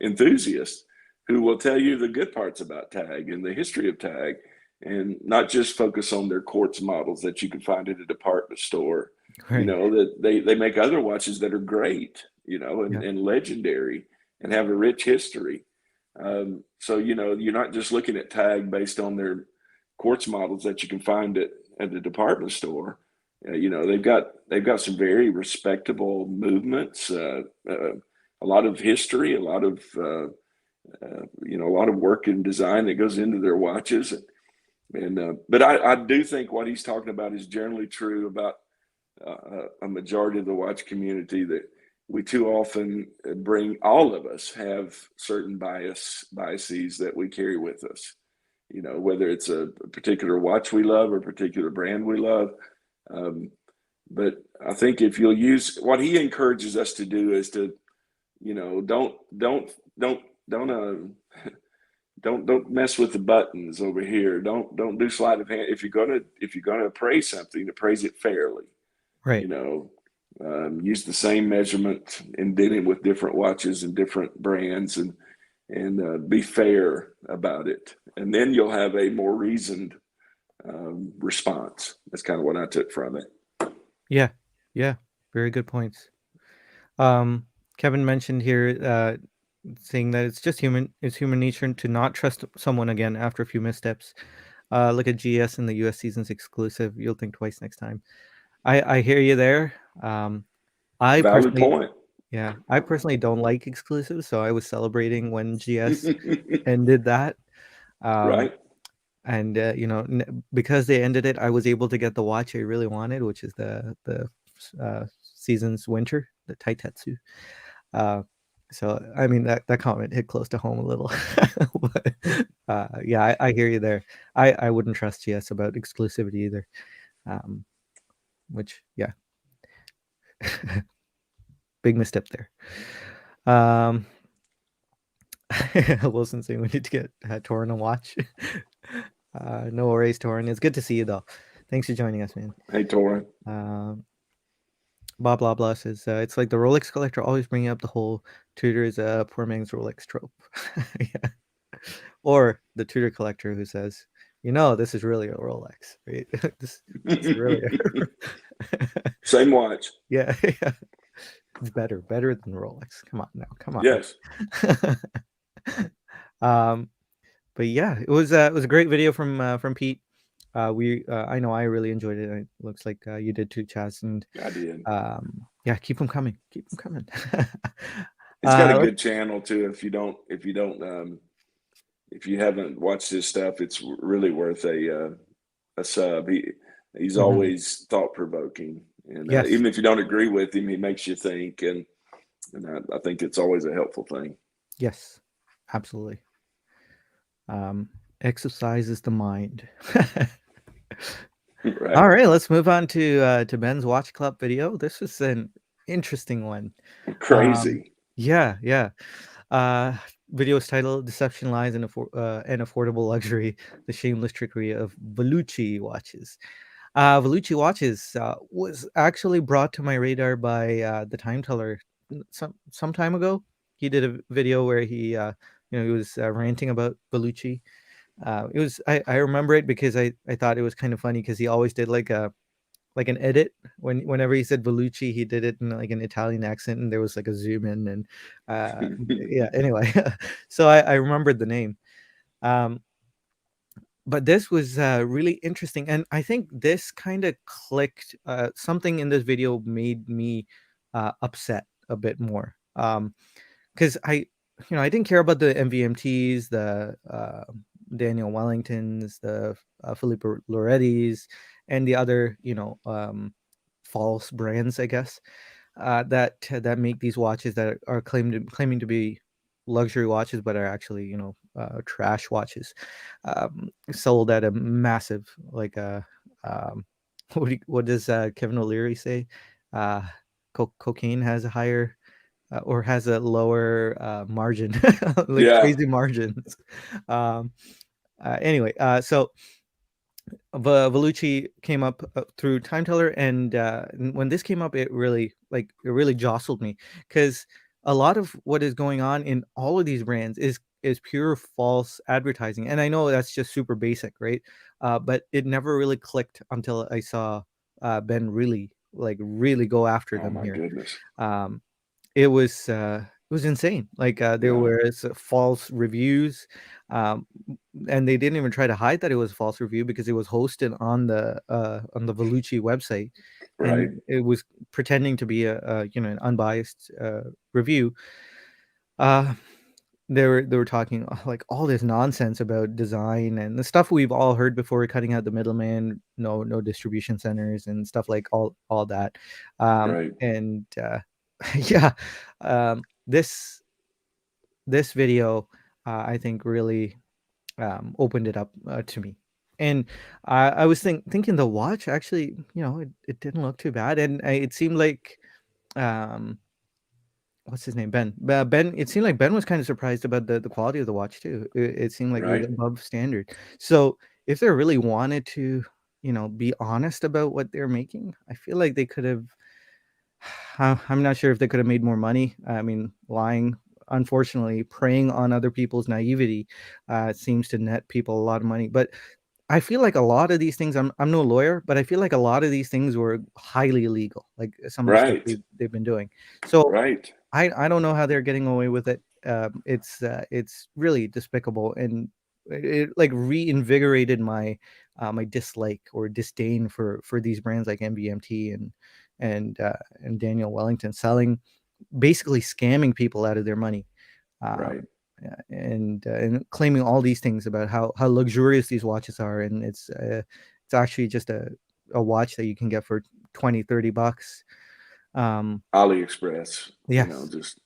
enthusiasts who will tell you the good parts about tag and the history of tag, and not just focus on their quartz models that you can find at a department store. Right. That they make other watches that are great, Yeah. and legendary and have a rich history. So you're not just looking at tag based on their quartz models that you can find at the department store. They've got some very respectable movements, a lot of history, a lot of work and design that goes into their watches. And but I do think what he's talking about is generally true about a majority of the watch community, that we too often all of us have certain biases that we carry with us. Whether it's a particular watch we love or a particular brand we love. Um, but I think if you'll use what he encourages us to do is to, don't don't don't mess with the buttons over here. Don't do sleight of hand. If you're gonna appraise something, appraise it fairly. Right. You know, use the same measurement in dealing with different watches and different brands, and be fair about it, and then you'll have a more reasoned response. That's kind of what I took from it. Yeah. Yeah. Very good points. Um, Kevin mentioned here, saying that it's human nature to not trust someone again after a few missteps. Look at GS in the US seasons exclusive. You'll think twice next time. I hear you there. I Valid personally, point. yeah, I personally don't like exclusives, so I was celebrating when GS ended that. Um, Right. and because they ended it, I was able to get the watch I really wanted, which is the season's winter, the Taitetsu. Uh, so I mean that comment hit close to home a little. But, yeah, I hear you there. I wouldn't trust GS about exclusivity either. Um, which yeah, big misstep there. Um, Wilson saying we need to get Torin a watch. No worries, Torin. It's good to see you though. Thanks for joining us, man. Hey, Torin. Blah blah blah says it's like the Rolex collector always bringing up the whole Tudor's poor man's Rolex trope. Yeah. Or the Tudor collector who says, this is really a Rolex, right? this is really Same watch. yeah, yeah. It's better than Rolex. Come on now, come on. Yes. But yeah, it was a great video from Pete. I know I really enjoyed it. It looks like you did too, Chaz. And I did. yeah, keep them coming. Keep them coming. He's got a good channel too. If you haven't watched his stuff, it's really worth a sub. He's Mhm. always thought provoking, and Yes, even if you don't agree with him, he makes you think, and I think it's always a helpful thing. yes, absolutely. Exercises the mind. Right. All right, let's move on to Ben's Watch Club video. This was an interesting one. Crazy. Yeah, yeah. Uh, video is titled "Deception Lies in an Affordable Luxury: The Shameless Trickery of Valuchi Watches." Valuchi Watches was actually brought to my radar by the Time Teller some time ago. He did a video where he was ranting about Valuchi. I remember it because I thought it was kind of funny because he always did like an edit whenever he said Valuchi, he did it in like an Italian accent, and there was like a zoom in, and yeah. Anyway, so I remembered the name. Um, but this was really interesting, and I think this kind of clicked. Something in this video made me upset a bit more. Because I didn't care about the MVMTs, the Daniel Wellingtons, the Filippo Lorettis, and the other false brands, I guess, that make these watches that are claiming to be luxury watches, but are actually trash watches, sold at a massive like what does Kevin O'Leary say? Uh, Cocaine has a higher or has a lower margin, like Yeah. crazy margins. Um, anyway, so Valucci came up through Time Teller, and when this came up, it really jostled me because a lot of what is going on in all of these brands is pure false advertising, and I know that's just super basic, right? But it never really clicked until I saw Ben really go after Oh them my here. goodness. Um, it was insane. Like there Yeah. was false reviews, um, and they didn't even try to hide that it was a false review because it was hosted on the Valuchi website, Right. and it was pretending to be an unbiased review. Uh, they were talking like all this nonsense about design and the stuff we've all heard before, cutting out the middleman, no distribution centers and stuff like all that. Right. And yeah, this video I think really opened it up to me. And I was thinking the watch actually, it didn't look too bad, and it seemed like um, what's his name, Ben. It seemed like Ben was kind of surprised about the quality of the watch too. It seemed like it was Right. above standard. So if they really wanted to, be honest about what they're making, I feel like they could have. I'm not sure if they could have made more money. I mean, lying, unfortunately, preying on other people's naivety seems to net people a lot of money. But I feel like a lot of these things. I'm no lawyer, but I feel like a lot of these things were highly illegal. Like some of the stuff Right. they've been doing. So Right. I don't know how they're getting away with it. It's really despicable, and it like reinvigorated my dislike or disdain for these brands like MVMT and Daniel Wellington selling, basically scamming people out of their money, Right. and claiming all these things about how luxurious these watches are, and it's actually just a watch that you can get for 20-30 bucks. AliExpress, Yes. just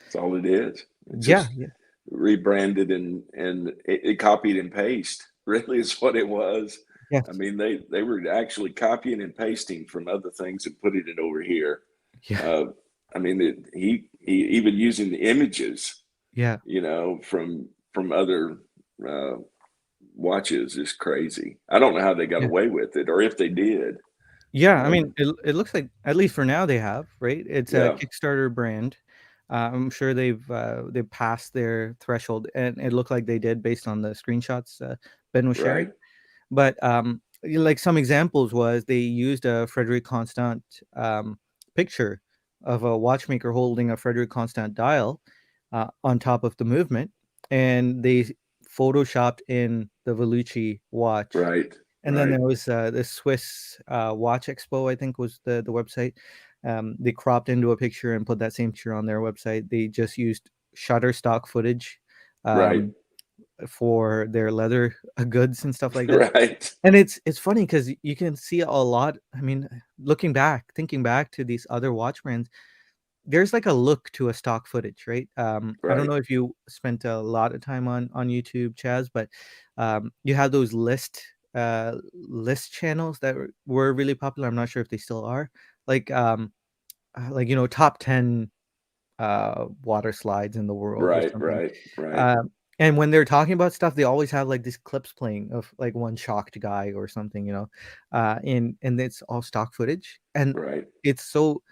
that's all it is. It's Yeah. just rebranded and it copied and paste. Really is what it was. Yes. I mean, they were actually copying and pasting from other things and putting it over here. Yeah. I mean, he even using the images, Yeah. from other watches is crazy. I don't know how they got Yeah. away with it, or if they did. Yeah, I mean, it looks like, at least for now, they have, right? It's a Yeah, Kickstarter brand. I'm sure they've passed their threshold, and it looked like they did based on the screenshots Ben was right, sharing. But like some examples was they used a Frederic Constant picture of a watchmaker holding a Frederic Constant dial on top of the movement, and they photoshopped in the Valuchi watch. right, And then right, there was the Swiss Watch Expo, I think was the website. They cropped into a picture and put that same picture on their website. They just used Shutterstock footage right, um, for their leather goods and stuff like that. right, And it's funny because you can see a lot. I mean, thinking back to these other watch brands, there's like a look to a stock footage, right? I don't right, know if you spent a lot of time on YouTube, Chaz, but you have those list channels that were really popular. I'm not sure if they still are. Like top 10 water slides in the world or right, something. right, right, Um, and when they're talking about stuff, they always have like these clips playing of like one shocked guy or something, and it's all stock footage, and right, it's so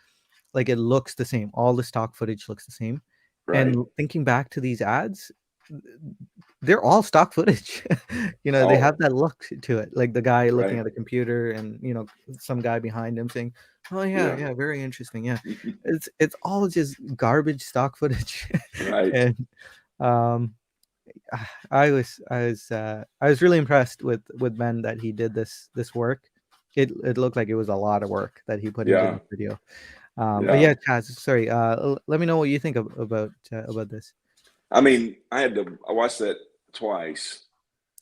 like it looks the same. All the stock footage looks the same. And right. thinking back to these ads, they're all stock footage. They have Oh, that look to it, like the guy looking right. at the computer, and some guy behind him saying, "Oh yeah, Yeah. yeah, very interesting." Yeah, it's all just garbage stock footage, Right. and um, I was really impressed with Ben that he did this work. It looked like it was a lot of work that he put into Yeah. this video. But Yeah. yeah, Chaz, sorry. Let me know what you think about this. I mean, I watched that twice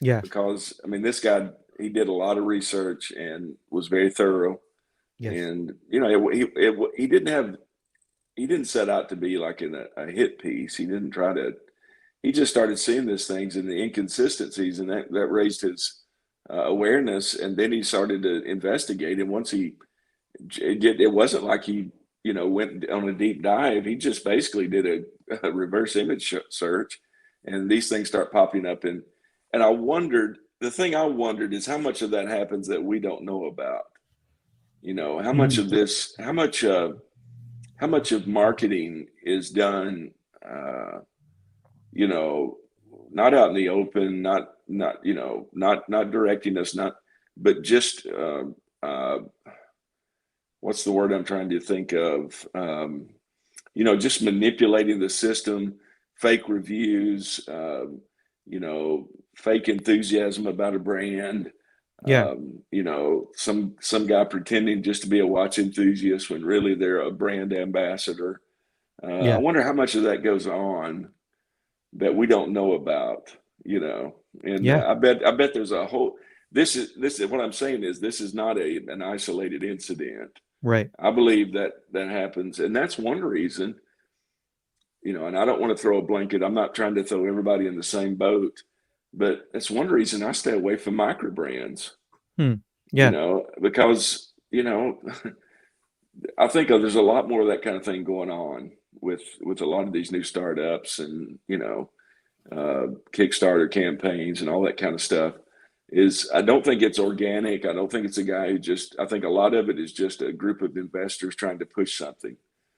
Yeah. because, I mean, this guy, he did a lot of research and was very thorough. Yes. And, he didn't set out to be like a hit piece. He just started seeing these things and the inconsistencies, and that raised his awareness. And then he started to investigate. And once it wasn't like he, went on a deep dive. He just basically did a reverse image search, and these things start popping up. And the thing I wondered is how much of that happens that we don't know about. How much Mhm. of this, how much of marketing is done, you know, not out in the open, not directing us, but just, uh, what's the word I'm trying to think of? Just manipulating the system, fake reviews, fake enthusiasm about a brand. Yeah. Some guy pretending just to be a watch enthusiast when really they're a brand ambassador. I Yeah. wonder how much of that goes on that we don't know about. And Yeah. I bet there's a whole. This is what I'm saying is this is not an isolated incident. Right. I believe that happens, and that's one reason. And I don't want to throw a blanket. I'm not trying to throw everybody in the same boat, but that's one reason I stay away from micro brands. Hmm. Yeah. Because I think there's a lot more of that kind of thing going on with a lot of these new startups and Kickstarter campaigns and all that kind of stuff. I don't think it's organic. I don't think it's a guy who I think a lot of it is just a group of investors trying to push something.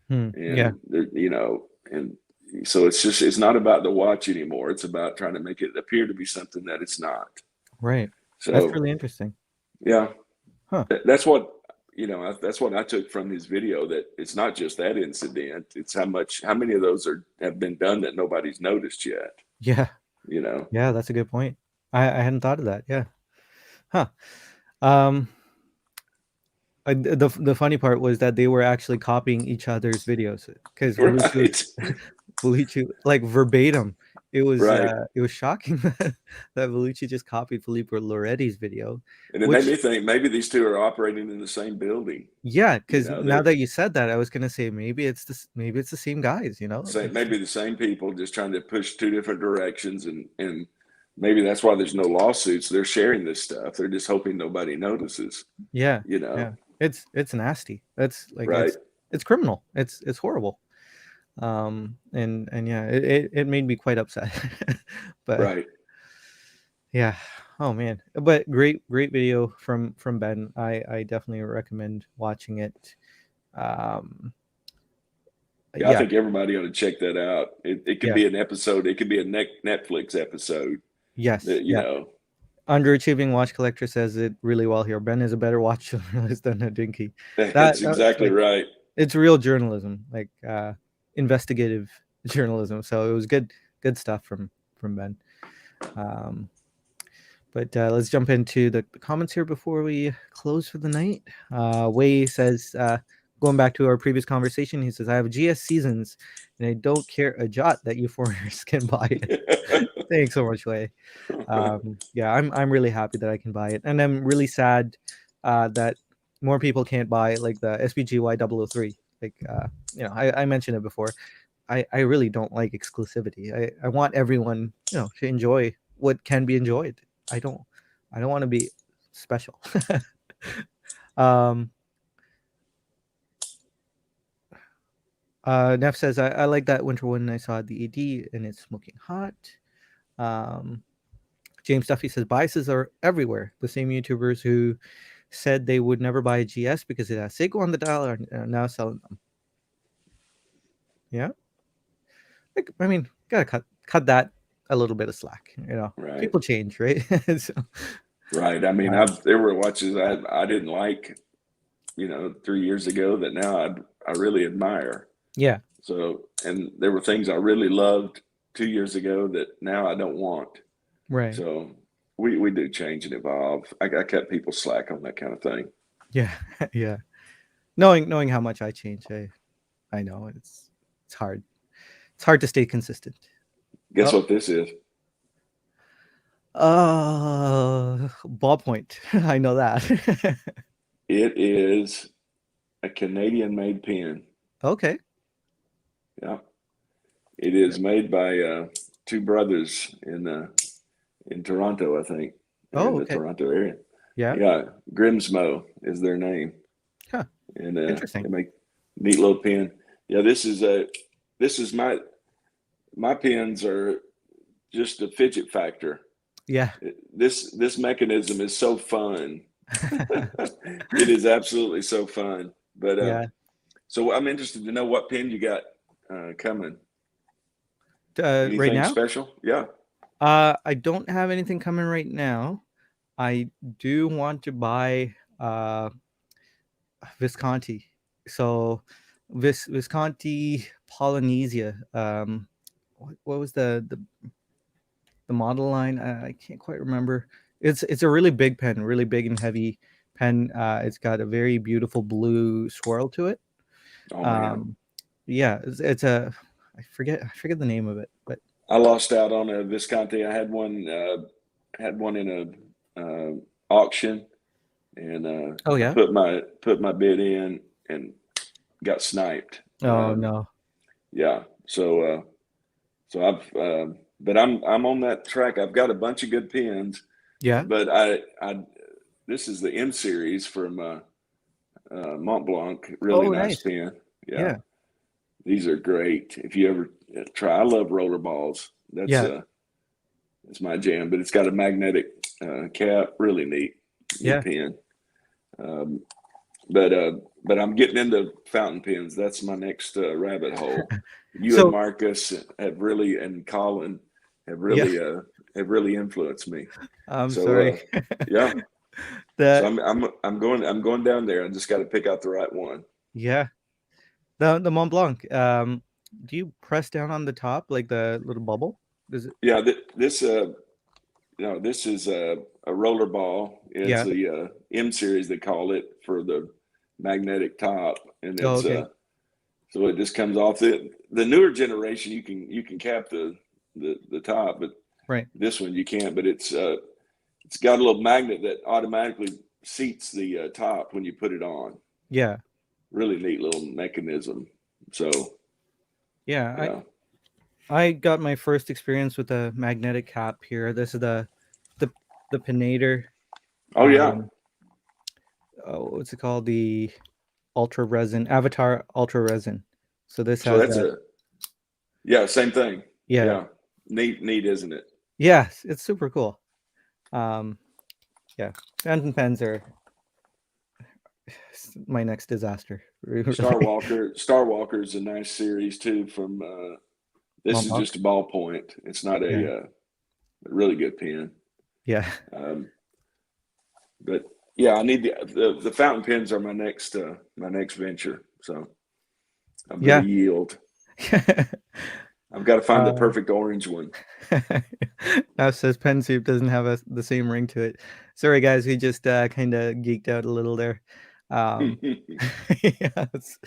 Hmm. Yeah. And, and so it's not about the watch anymore. It's about trying to make it appear to be something that it's not. Right. That's So, really interesting. yeah, Huh. that's what I took from his video, that it's not just that incident. It's how many of those have been done that nobody's noticed yet, Yeah. you know? Yeah. That's a good point. I hadn't thought of that. Yeah. Huh. Um, the funny part was that they were actually copying each other's videos because Right. Valuchi like verbatim. Right. It was shocking that Valuchi just copied Filippo Loretti's video, And it made me which think maybe these two are operating in the same building. yeah, You because know, now they're that you said that, I was gonna say maybe it's the same guys, you know? It's maybe the same people just trying to push two different directions, and maybe that's why there's no lawsuits. They're sharing this stuff. They're just hoping nobody notices. yeah, You know, yeah. It's nasty. That's like right, it's criminal. It's horrible. And yeah, it made me quite upset. But right. yeah, oh man. But great video from Ben. I definitely recommend watching it. Um Yeah, I yeah, think everybody ought to check that out. It could yeah. be an episode. It could be a Netflix episode. Yes, That yeah. Underachieving watch collector says it really well here. Ben is a better watch journalist than a dinky. that's That's exactly like right. it's real journalism, like investigative journalism. So it was good stuff from Ben. Um, but let's jump into the comments here before we close for the night. Wei says, going back to our previous conversation, he says, I have GS seasons and I don't care a jot that you foreigners can buy it. Thanks so much, Wei. Yeah, I'm really happy that I can buy it, and I'm really sad that more people can't buy like the SPGY 003. Like, I mentioned it before. I really don't like exclusivity. I want everyone, to enjoy what can be enjoyed. I don't I don't want to be special. um, Neff says I like that winter one I saw at the ED and it's smoking hot. Um, James Duffy says biases are everywhere. The same YouTubers who said they would never buy a GS because it has Seiko on the dial are now selling them. Yeah, like, I mean, gotta cut that a little bit of slack. Right, People change, right? So, right. I mean, uh, there were watches I didn't like, 3 years ago that now I really admire. yeah, So, and there were things I really loved 2 years ago that now I don't want. right. So we do change and evolve. I cut people slack on that kind of thing. Yeah, yeah. Knowing how much I change, I know it's hard. It's hard to stay consistent. Guess Oh, what this is? ballpoint. I know that. It is a Canadian made pen. Okay. Yeah. It is made by two brothers in Toronto, I think. They're in Oh, the okay. Toronto area. Yeah. Yeah, Grimsmo is their name, Huh. and Interesting. they make neat little pen. Yeah, this is my pens are just a fidget factor. Yeah. This mechanism is so fun. It is absolutely so fun. But Yeah. so I'm interested to know what pen you got coming. Right Anything now, special? Yeah. I don't have anything coming right now. I do want to buy Visconti. So Visconti Polynesia. What was the model line? I can't quite remember. It's a really big pen, really big and heavy pen. It's got a very beautiful blue swirl to it. Oh man, Um, yeah, it's a I forget the name of it, but I lost out on a Visconti. I had one in a auction, and oh I yeah. put my bid in and got sniped. Oh no. Yeah. So I've but I'm on that track. I've got a bunch of good pens, Yeah. but I this is the M series from Mont Blanc. Really Oh nice nice. pen. Yeah, Yeah. these are great. If you ever try, I love roller balls. Yeah. That's my jam. But it's got a magnetic cap. Really neat Yeah. pen. Um, but I'm getting into fountain pens. That's my next rabbit hole. You and So Marcus have really, and Colin yeah, have really influenced me. I'm So sorry. yeah, so the I'm going down there. I just got to pick out the right one. Yeah, the Mont Blanc. Do you press down on the top like the little bubble? Does it? Yeah, this this is a roller ball. It's Yeah. the M series, they call it, for the magnetic top, and Oh, it's okay. so it just comes off. The newer generation, you can cap the top, but Right. this one you can't. But it's got a little magnet that automatically seats the top when you put it on. Yeah. Really neat little mechanism. So Yeah. yeah. I got my first experience with a magnetic cap here. This is the the Pinator. Oh yeah. What's it called? The Ultra Resin Avatar Ultra Resin. So this So has that's that. same thing. Yeah. Yeah. Neat, isn't it? Yes, it's super cool. Um, yeah, fountain pens are my next disaster. Really. Star Walker is a nice series too. From this is Mom, just a ballpoint. It's not yeah, a really good pen. yeah, But yeah, I need the fountain pens are my next venture. So I'm going yeah. to yield. I've got to find the perfect orange one. Now says pen soup doesn't have the same ring to it. Sorry guys, we just kind of geeked out a little there. Yes.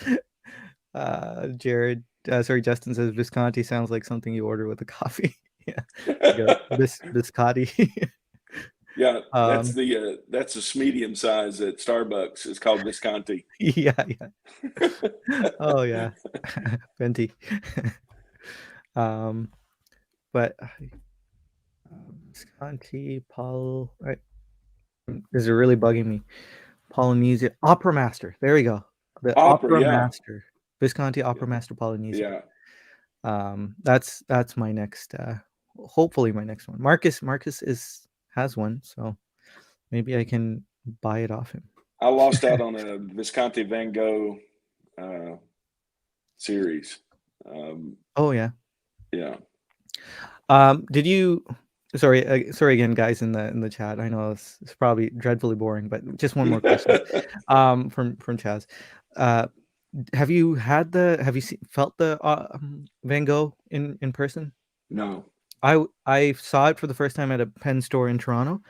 Jared, sorry, Justin says Visconti sounds like something you order with a coffee. Yeah, like a biscotti. Yeah, um, that's a medium size at Starbucks. It's called Visconti. yeah, yeah. Oh yeah, venti. um, but Visconti, Paul. Right, this is really bugging me. Polynesia Opera Master. There we go. The Opera, Opera yeah, Master. Visconti Opera Master Polynesia. yeah. That's my next. Hopefully my next one. Marcus has one, so maybe I can buy it off him. I lost out on a Visconti Van Gogh series. Oh yeah. Yeah. Did you? Sorry again, guys in the chat. I know it's probably dreadfully boring, but just one more question. From Chaz. Have you felt the Van Gogh in person? No. I saw it for the first time at a pen store in Toronto.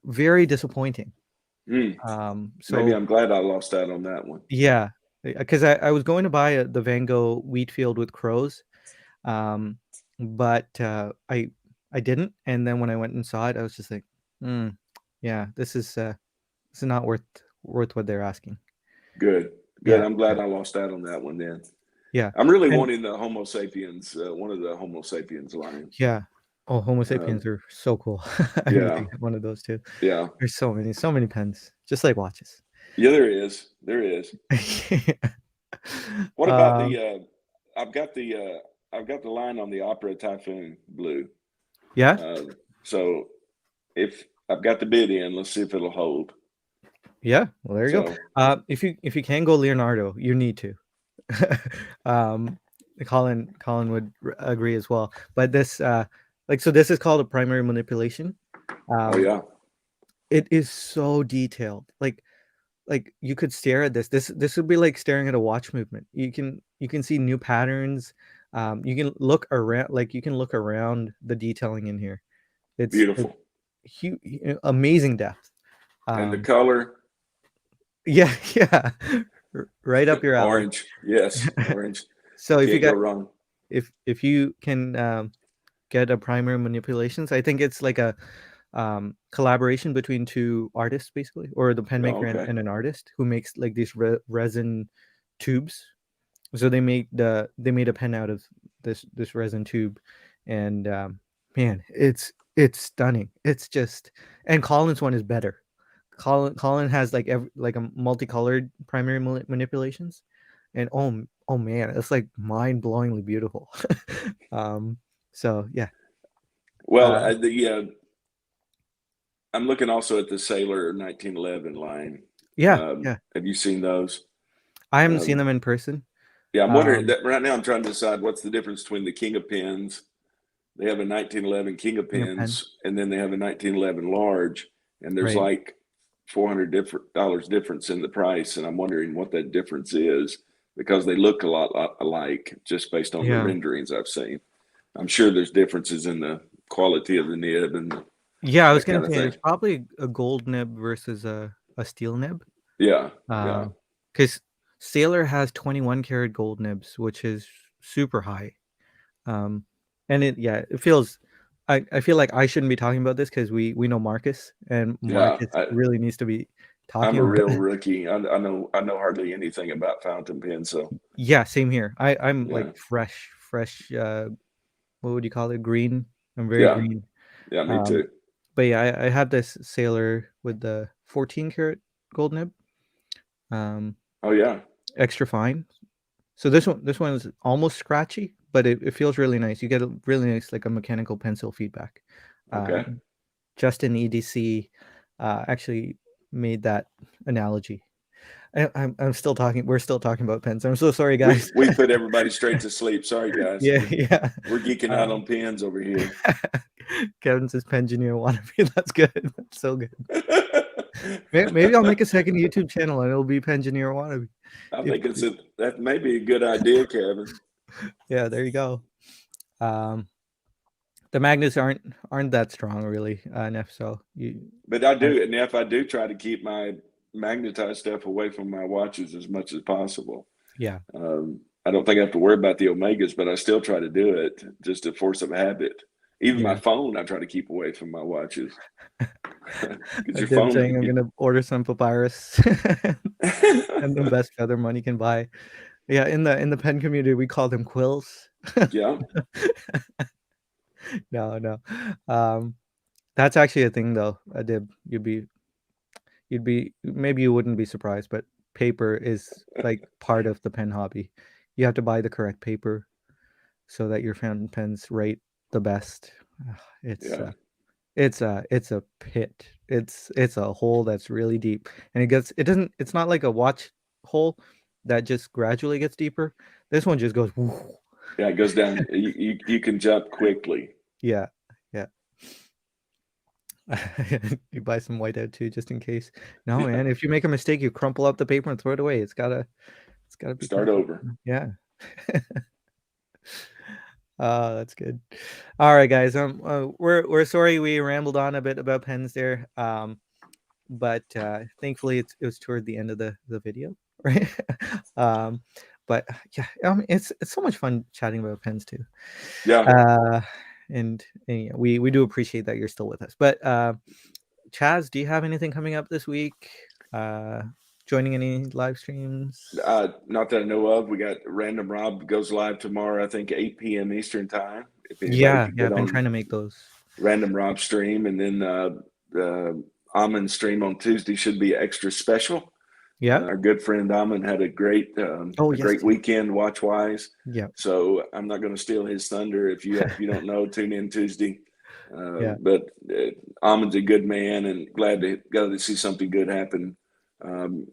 Very disappointing. Maybe So I'm glad I lost out on that one. yeah, because I was going to buy the Van Gogh Wheatfield with crows, but I didn't. And then when I went and saw it, I was just like, yeah, this is not worth what they're asking. Good. Yeah, I'm glad I lost out on that one then. yeah. I'm really wanting the Homo sapiens, one of the Homo sapiens line. Yeah. Oh, Homo sapiens are so cool. I need to get one of those too. Yeah. There's so many pens, just like watches. Yeah, there is. What about the? I've got the line on the Opera Typhoon Blue. Yeah. So if I've got the bid in, let's see if it'll hold. Yeah. Well, there you go. If you can go Leonardo, you need to. Colin would agree as well. But this so this is called a primary manipulation. Oh yeah. It is so detailed. Like you could stare at this. This would be like staring at a watch movement. You can see new patterns. You can look around the detailing in here. It's beautiful. Huge, amazing depth. And the color. Yeah, yeah. Right up your alley. Orange. Yes, orange. So if you go wrong. If you can get a primary manipulations, I think it's like a collaboration between two artists basically, or the pen maker and an artist who makes like these resin tubes. So they made a pen out of this resin tube, and man, it's stunning. It's just, and Colin's one is better. Colin has like a multicolored primary manipulations, and oh man, it's like mind-blowingly beautiful. So yeah. Well, I'm looking also at the Sailor 1911 line. Yeah. Have you seen those? I haven't seen them in person. Yeah, I'm wondering that right now. I'm trying to decide what's the difference between the King of Pens. They have a 1911 King of Pens, and then they have a 1911 large, and there's like $400 difference in the price, and I'm wondering what that difference is, because they look a lot alike just based on the renderings I've seen. I'm sure there's differences in the quality of the nib and Yeah, I was that gonna kind of say thing. it's probably a gold nib versus a steel nib. Yeah, yeah, Um, because Sailor has 21 karat gold nibs, which is super high. Um, and it feels. I feel like I shouldn't be talking about this because we know Marcus, and yeah. Marcus really needs to be I'm talking a about real it. rookie. I know hardly anything about fountain pens. So Yeah, same here. I'm like yeah, fresh. What would you call it? Green. I'm very yeah, green. yeah. Me Um, too. but yeah, I have this Sailor with the 14 karat gold nib. Um, Oh yeah. extra fine. So this one is almost scratchy, but it feels really nice. You get a really nice like a mechanical pencil feedback. Okay. Um, Justin EDC actually made that analogy. I'm still talking. We're still talking about pens. I'm so sorry, We guys. we put everybody straight to sleep. Sorry guys. Yeah, We're yeah. we're geeking out Uh, on pens over here. Kevin says Pengineer wannabe. That's good. That's so good. Maybe I'll make a second YouTube channel and it'll be Pengineer wannabe. I If, think that may be a good idea, Kevin. yeah, there you go. Um, the magnets aren't that strong really, Neff. So you, But I uh, do, and if I do try to keep my magnetized stuff away from my watches as much as possible. yeah, I don't think I have to worry about the omegas, but I still try to do it just a force of habit. Even my yeah. phone, I try to keep away from my watches because your Dib phone. saying I'm gonna order some papyrus and the best feather money can buy. Yeah, in the pen community we call them quills. Yeah, No, no. Um, that's actually a thing though, Dib. You'd be maybe you wouldn't be surprised, but paper is like part of the pen hobby. You have to buy the correct paper so that your fountain pens rate the best. Ugh, It's yeah, it's a pit. It's a hole that's really deep, and it doesn't. It's not like a watch hole that just gradually gets deeper. This one just goes. Whoo. yeah. It goes down. You can jump quickly. Yeah, yeah. You buy some whiteout too, just in case. No, Yeah. man. If you make a mistake, you crumple up the paper and throw it away. It's gotta be Start perfect. over. Yeah. That's good. All right, guys. We're sorry we rambled on a bit about pens there. But thankfully it was toward the end of the video, right? um, but yeah, it's so much fun chatting about pens too. Yeah. Uh, and yeah, we do appreciate that you're still with us. But Chaz, do you have anything coming up this week? Joining any live streams? Not that I know of. We got Random Rob goes live tomorrow, I think 8 p.m. Eastern time. If anybody Yeah, could yeah, get I've been on trying to make those. Random Rob stream, and then Amon stream on Tuesday should be extra special. Yeah. Our good friend Amon had Oh a yes. great weekend watch wise. Yeah. So I'm not going to steal his thunder. If you don't know, tune in Tuesday. Yeah. But Amon's a good man, and glad to see something good happen um,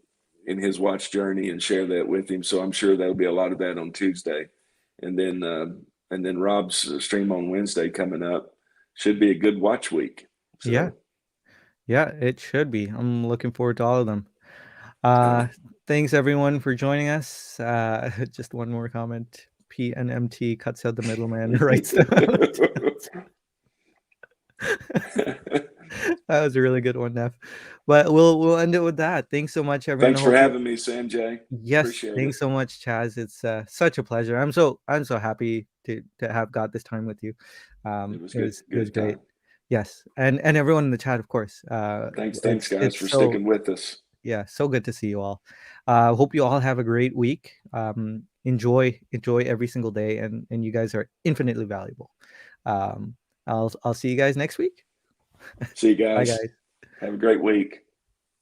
in his watch journey and share that with him. So I'm sure there'll be a lot of that on Tuesday, and then Rob's stream on Wednesday coming up should be a good watch week. Yeah. So Yeah. It should be. I'm looking forward to all of them. yeah. Uh, thanks everyone for joining us. Just one more comment. PNMT cuts out the middleman, writes down. That was a really good one, Neff. But we'll end it with that. Thanks so much, everyone. I Thanks for hope you. having me, Sanjay. Yes, Appreciate it. thanks so much, Chaz. It's such a pleasure. I'm so happy to have got this time with you. It was It was good great. time. Yes, and everyone in the chat, of course. Thanks guys for It's so sticking with us. yeah, so good to see you all. Hope you all have a great week. Enjoy every single day, and you guys are infinitely valuable. I'll see you guys next week. See you Bye, guys. guys. Have a great week.